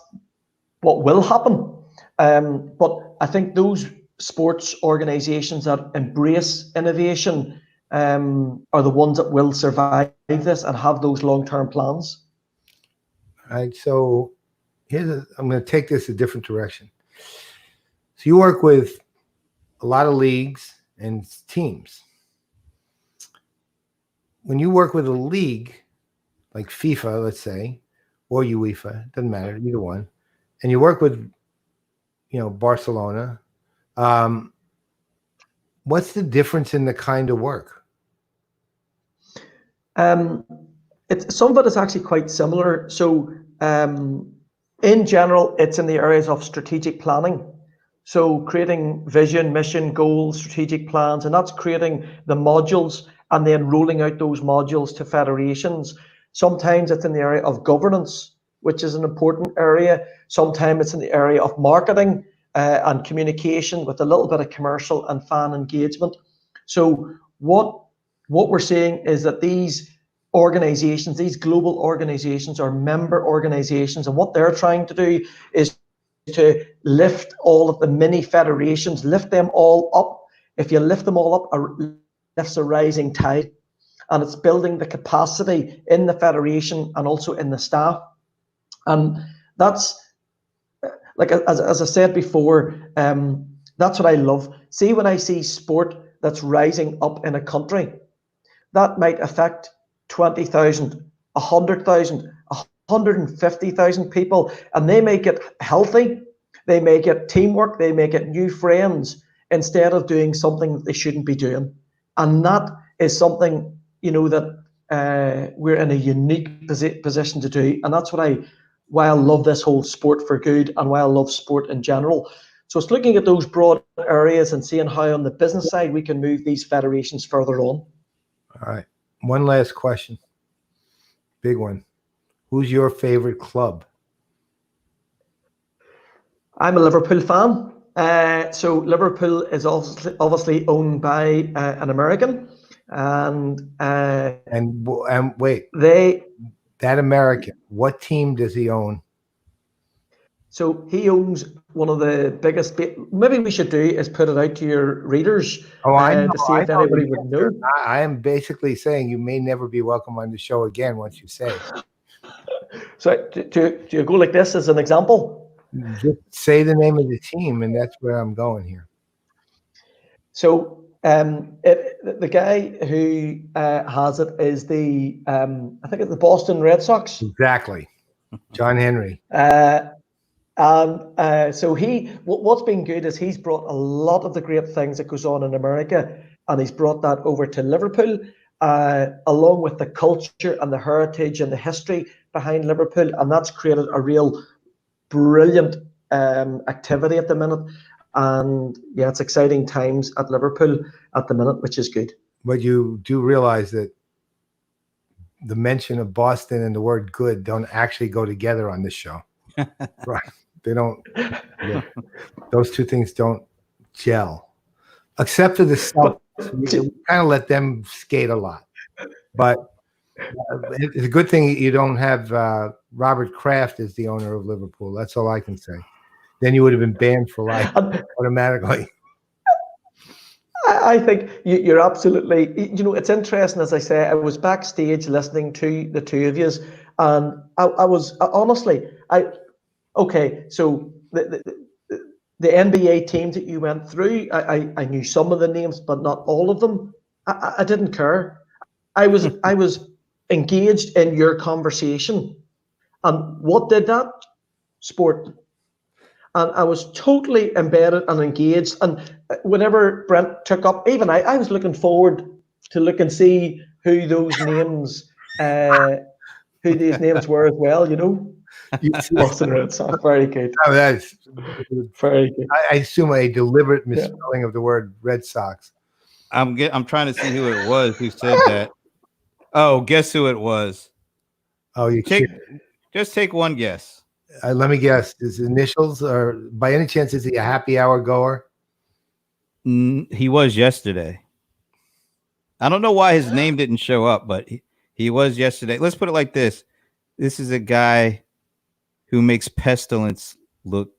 [SPEAKER 3] what will happen. But I think those sports organizations that embrace innovation are the ones that will survive this and have those long-term plans.
[SPEAKER 2] All right, so I'm going to take this a different direction. So you work with a lot of leagues and teams. When you work with a league like FIFA, let's say, or UEFA, doesn't matter, either one, and you work with, you know, Barcelona, what's the difference in the kind of work?
[SPEAKER 3] Some of it is actually quite similar. So in general, it's in the areas of strategic planning. So creating vision, mission, goals, strategic plans, and that's creating the modules and then rolling out those modules to federations. Sometimes it's in the area of governance, which is an important area. Sometimes it's in the area of marketing and communication with a little bit of commercial and fan engagement. So what we're seeing is that these organizations, these global organizations, are member organizations, and what they're trying to do is to lift all of the mini federations, lift them all up. If you lift them all up, lifts a rising tide, and it's building the capacity in the federation and also in the staff. And that's, like, as I said before, that's what I love. See, when I see sport that's rising up in a country, that might affect 20,000, 100,000, 150,000 people, and they make it healthy, they make it teamwork, they make it new friends, instead of doing something that they shouldn't be doing. And that is something, you know, that we're in a unique position to do. And that's why I love this whole sport for good, and why I love sport in general. So it's looking at those broad areas and seeing how on the business side we can move these federations further on.
[SPEAKER 2] All right. One last question. Big one. Who's your favorite club?
[SPEAKER 3] I'm a Liverpool fan. So Liverpool is obviously owned by an American. and
[SPEAKER 2] And wait,
[SPEAKER 3] they.
[SPEAKER 2] that American, what team does he own?
[SPEAKER 3] So he owns one of the biggest. Maybe we should do is put it out to your readers to see if anybody would know.
[SPEAKER 2] I am basically saying you may never be welcome on the show again once you say it.
[SPEAKER 3] So do you go like this as an example?
[SPEAKER 2] Just say the name of the team, and that's where I'm going here.
[SPEAKER 3] So the guy who has it is the I think it's the Boston Red Sox.
[SPEAKER 2] Exactly, John Henry.
[SPEAKER 3] So what's been good is he's brought a lot of the great things that goes on in America, and he's brought that over to Liverpool, along with the culture and the heritage and the history behind Liverpool, and that's created a real brilliant activity at the minute. And yeah, it's exciting times at Liverpool at the minute, which is good.
[SPEAKER 2] But you do realize that the mention of Boston and the word good don't actually go together on this show. Right. They don't. Yeah. Those two things don't gel. Except for the Celtics. We kind of let them skate a lot. But it's a good thing you don't have Robert Kraft as the owner of Liverpool. That's all I can say. Then you would have been banned for life automatically.
[SPEAKER 3] I think you're absolutely, it's interesting. As I say, I was backstage listening to the two of you, and I was honestly, okay, so the NBA teams that you went through, I knew some of the names, but not all of them. I didn't care. I was engaged in your conversation. And what did that? Sport. And I was totally embedded and engaged. And whenever Brent took up, even I was looking forward to look and see who those names, who these names were as well. Boston Red Sox. Very good.
[SPEAKER 2] Oh, that's
[SPEAKER 3] very good.
[SPEAKER 2] I assume a deliberate misspelling of the word Red Sox.
[SPEAKER 1] I'm trying to see who it was who said that. Oh, guess who it was?
[SPEAKER 2] Oh, you
[SPEAKER 1] just take one guess.
[SPEAKER 2] Let me guess. His initials, or by any chance, is he a happy hour goer?
[SPEAKER 1] He was yesterday. I don't know why his name didn't show up, but he was yesterday. Let's put it like this. This is a guy who makes Pestilence look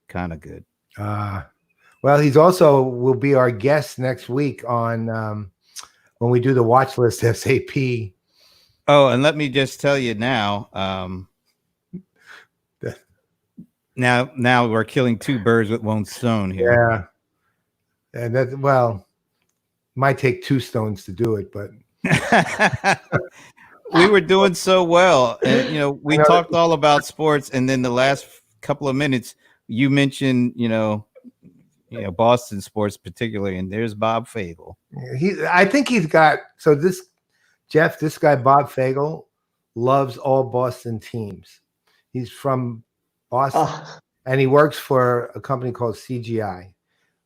[SPEAKER 1] kind of good.
[SPEAKER 2] Well, he's also will be our guest next week on when we do the watch list SAP.
[SPEAKER 1] Oh, and let me just tell you now, now we're killing two birds with one stone here.
[SPEAKER 2] Yeah. And that, might take two stones to do it, but
[SPEAKER 1] we were doing so well. And, we talked all about sports. And then the last couple of minutes, you mentioned, Boston sports particularly. And there's Bob Fagel.
[SPEAKER 2] I think he's got, this guy, Bob Fagel, loves all Boston teams. He's from Boston, and he works for a company called CGI,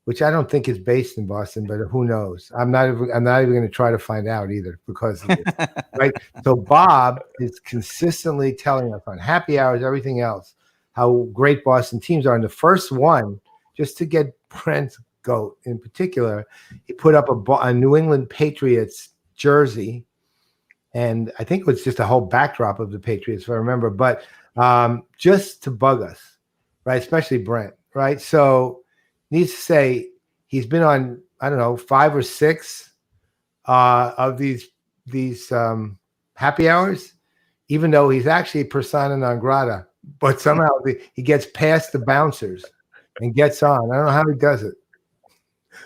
[SPEAKER 2] which I don't think is based in Boston, but who knows? I'm not even going to try to find out either because of it, right? So Bob is consistently telling us on happy hours, everything else, how great Boston teams are. And the first one, just to get Brent's goat in particular, he put up a New England Patriots jersey, and I think it was just a whole backdrop of the Patriots, if I remember, but just to bug us, right? Especially Brent, right? So needs to say he's been on, I don't know, 5 or 6 of these happy hours, even though he's actually persona non grata, but somehow he gets past the bouncers and gets on. I don't know how he does it.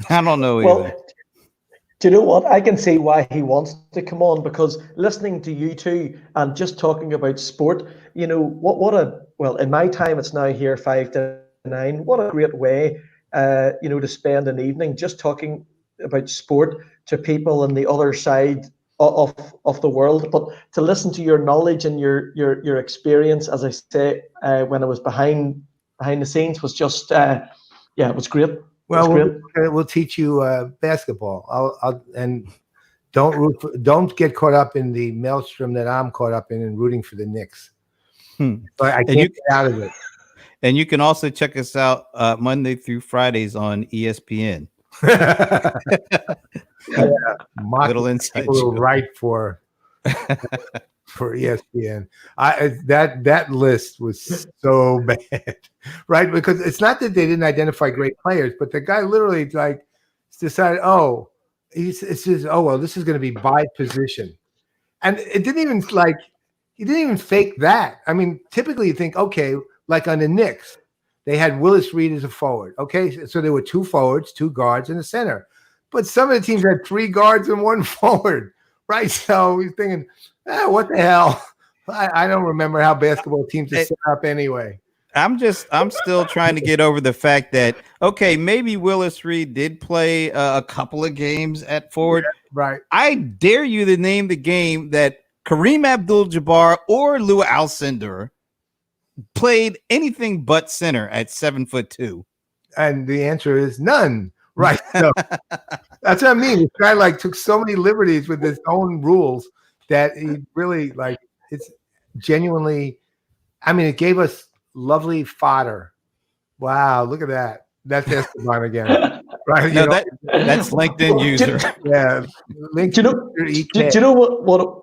[SPEAKER 1] I don't know either.
[SPEAKER 3] Well, do you know what? I can see why he wants to come on, because listening to you two and just talking about sport, well, in my time, it's now here 5 to 9. What a great way, to spend an evening just talking about sport to people on the other side of the world. But to listen to your knowledge and your experience, as I say, when I was behind the scenes, was just, it was great.
[SPEAKER 2] Well, we'll teach you basketball. And don't get caught up in the maelstrom that I'm caught up in and rooting for the Knicks. But I can't get out of it.
[SPEAKER 1] And you can also check us out Monday through Fridays on ESPN. Little inside
[SPEAKER 2] people who
[SPEAKER 1] joke.
[SPEAKER 2] write for ESPN. That list was so bad, right? Because it's not that they didn't identify great players, but the guy literally like decided, it says, well, this is going to be by position, and it didn't even like he didn't even fake that. I mean, typically you think, okay, like on the Knicks, they had Willis Reed as a forward. Okay, so there were 2 forwards, 2 guards, and a center. But some of the teams had 3 guards and 1 forward, right? So he's thinking, what the hell? I don't remember how basketball teams are set up anyway.
[SPEAKER 1] I'm still trying to get over the fact that, okay, maybe Willis Reed did play a couple of games at forward.
[SPEAKER 2] Yeah, right.
[SPEAKER 1] I dare you to name the game that Kareem Abdul-Jabbar or Lou Alcindor played anything but center at 7'2".
[SPEAKER 2] And the answer is none. Right. So that's what I mean. This guy like took so many liberties with his own rules that he really like it's genuinely. I mean, it gave us lovely fodder. Wow, look at that. That's Esteban again. Right.
[SPEAKER 1] No, that's LinkedIn user.
[SPEAKER 2] Yeah.
[SPEAKER 3] Do you know what?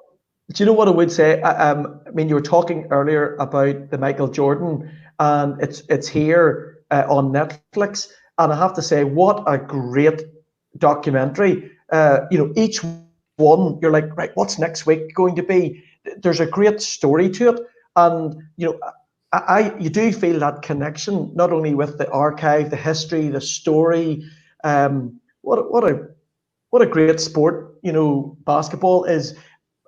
[SPEAKER 3] Do you know what I would say? I mean, you were talking earlier about the Michael Jordan, and it's here on Netflix. And I have to say, what a great documentary. Each one, you're like, right, what's next week going to be? There's a great story to it. And, you do feel that connection, not only with the archive, the history, the story. What a great sport, basketball is.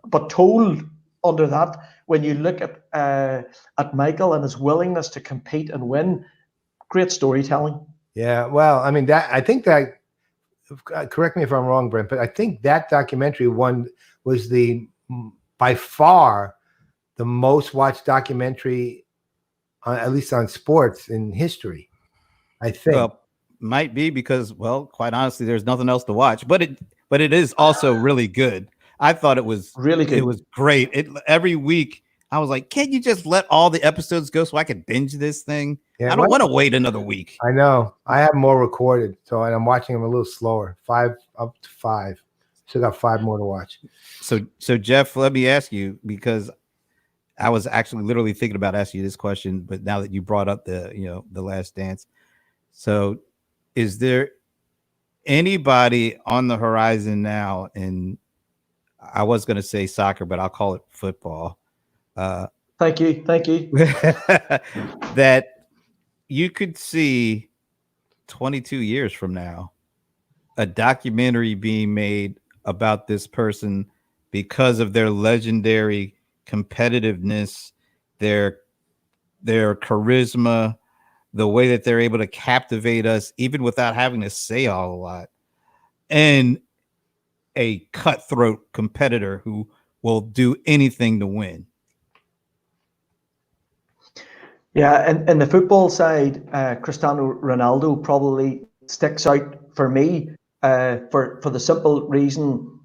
[SPEAKER 3] But told under that, when you look at Michael and his willingness to compete and win, great storytelling.
[SPEAKER 2] Yeah, well, I mean, I think that, correct me if I'm wrong, Brent, but I think that documentary one was by far the most watched documentary, at least on sports in history, I think.
[SPEAKER 1] Well, might be because, quite honestly, there's nothing else to watch, but it is also really good. I thought it was
[SPEAKER 3] really good.
[SPEAKER 1] It was great. Every week I was like, can't you just let all the episodes go so I can binge this thing? Yeah, I don't want to wait another week.
[SPEAKER 2] I know. I have more recorded, and I'm watching them a little slower. 5 up to 5. Still got 5 more to watch.
[SPEAKER 1] So Jeff, let me ask you, because I was actually literally thinking about asking you this question, but now that you brought up the Last Dance, so is there anybody on the horizon now? And I was going to say soccer, but I'll call it football.
[SPEAKER 3] Thank you.
[SPEAKER 1] That you could see 22 years from now a documentary being made about this person because of their legendary competitiveness, their charisma, the way that they're able to captivate us even without having to say a lot, and a cutthroat competitor who will do anything to win.
[SPEAKER 3] Yeah, and the football side, Cristiano Ronaldo probably sticks out for me for the simple reason,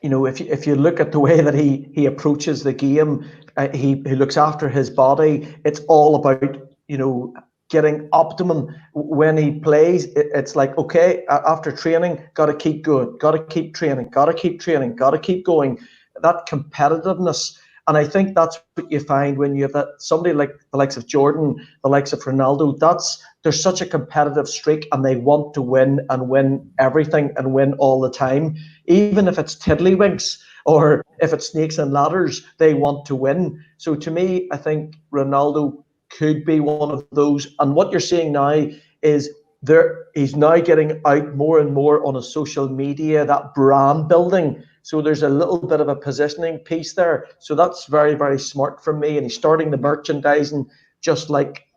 [SPEAKER 3] if you look at the way that he approaches the game, he looks after his body. It's all about getting optimum when he plays. It's like, okay, after training, got to keep going, got to keep training, got to keep training, got to keep going. That competitiveness. And I think that's what you find when you have somebody like the likes of Jordan, the likes of Ronaldo. There's such a competitive streak, and they want to win and win everything and win all the time. Even if it's tiddlywinks or if it's snakes and ladders, they want to win. So to me, I think Ronaldo could be one of those. And what you're seeing now is he's now getting out more and more on a social media, that brand building. So there's a little bit of a positioning piece there. So that's very, very smart from me. And he's starting the merchandising just like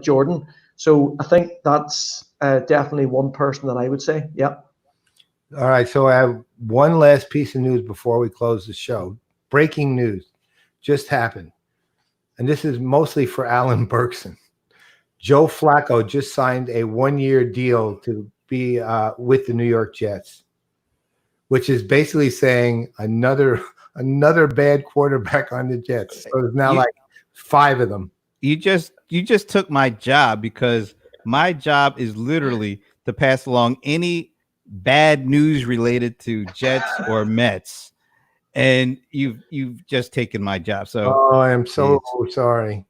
[SPEAKER 3] Jordan. So I think that's definitely one person that I would say. Yeah.
[SPEAKER 2] All right. So I have one last piece of news before we close the show. Breaking news just happened. And this is mostly for Alan Berkson. Joe Flacco just signed a 1-year deal to be with the New York Jets, which is basically saying another bad quarterback on the Jets. So there's now like 5 of them.
[SPEAKER 1] You just took my job, because my job is literally to pass along any bad news related to Jets or Mets, and you've just taken my job. So
[SPEAKER 2] Oh, I am so sorry.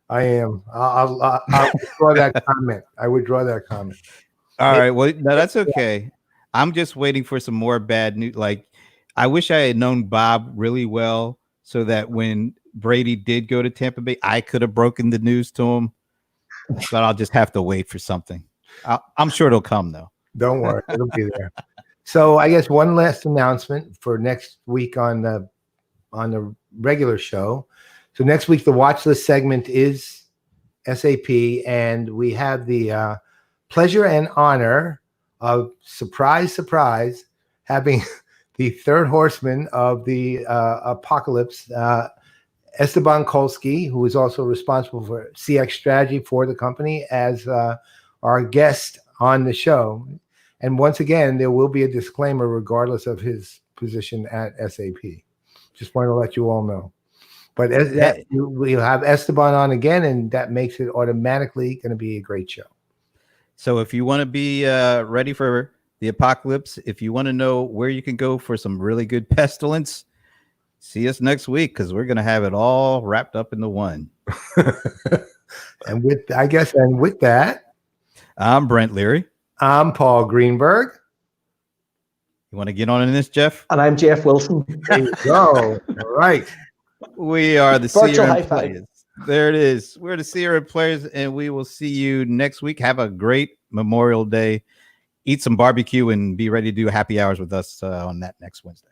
[SPEAKER 2] I am. I'll withdraw that comment. I withdraw that comment.
[SPEAKER 1] all right, well, no, that's okay. I'm just waiting for some more bad news. Like, I wish I had known Bob really well so that when Brady did go to Tampa Bay, I could have broken the news to him. But I'll just have to wait for something. I'm sure it'll come though.
[SPEAKER 2] Don't worry, it'll be there. So I guess one last announcement for next week on the regular show. So next week the watch list segment is SAP, and we have the pleasure and honor of surprise having the third horseman of the apocalypse, Esteban Kolsky, who is also responsible for CX strategy for the company, as our guest on the show. And once again, there will be a disclaimer regardless of his position at SAP. Just want to let you all know. But we'll have Esteban on again, and that makes it automatically going to be a great show.
[SPEAKER 1] So if you want to be ready for the apocalypse, if you want to know where you can go for some really good pestilence, see us next week, because we're going to have it all wrapped up into one.
[SPEAKER 2] And with that,
[SPEAKER 1] I'm Brent Leary.
[SPEAKER 2] I'm Paul Greenberg.
[SPEAKER 1] You want to get on in this, Jeff?
[SPEAKER 3] And I'm Jeff Wilson.
[SPEAKER 2] There you go. All right.
[SPEAKER 1] We are the
[SPEAKER 3] Virtual high
[SPEAKER 1] CRM
[SPEAKER 3] five.
[SPEAKER 1] Playaz. There it is. We're the CRM Playaz, and we will see you next week. Have a great Memorial Day. Eat some barbecue and be ready to do happy hours with us on that next Wednesday.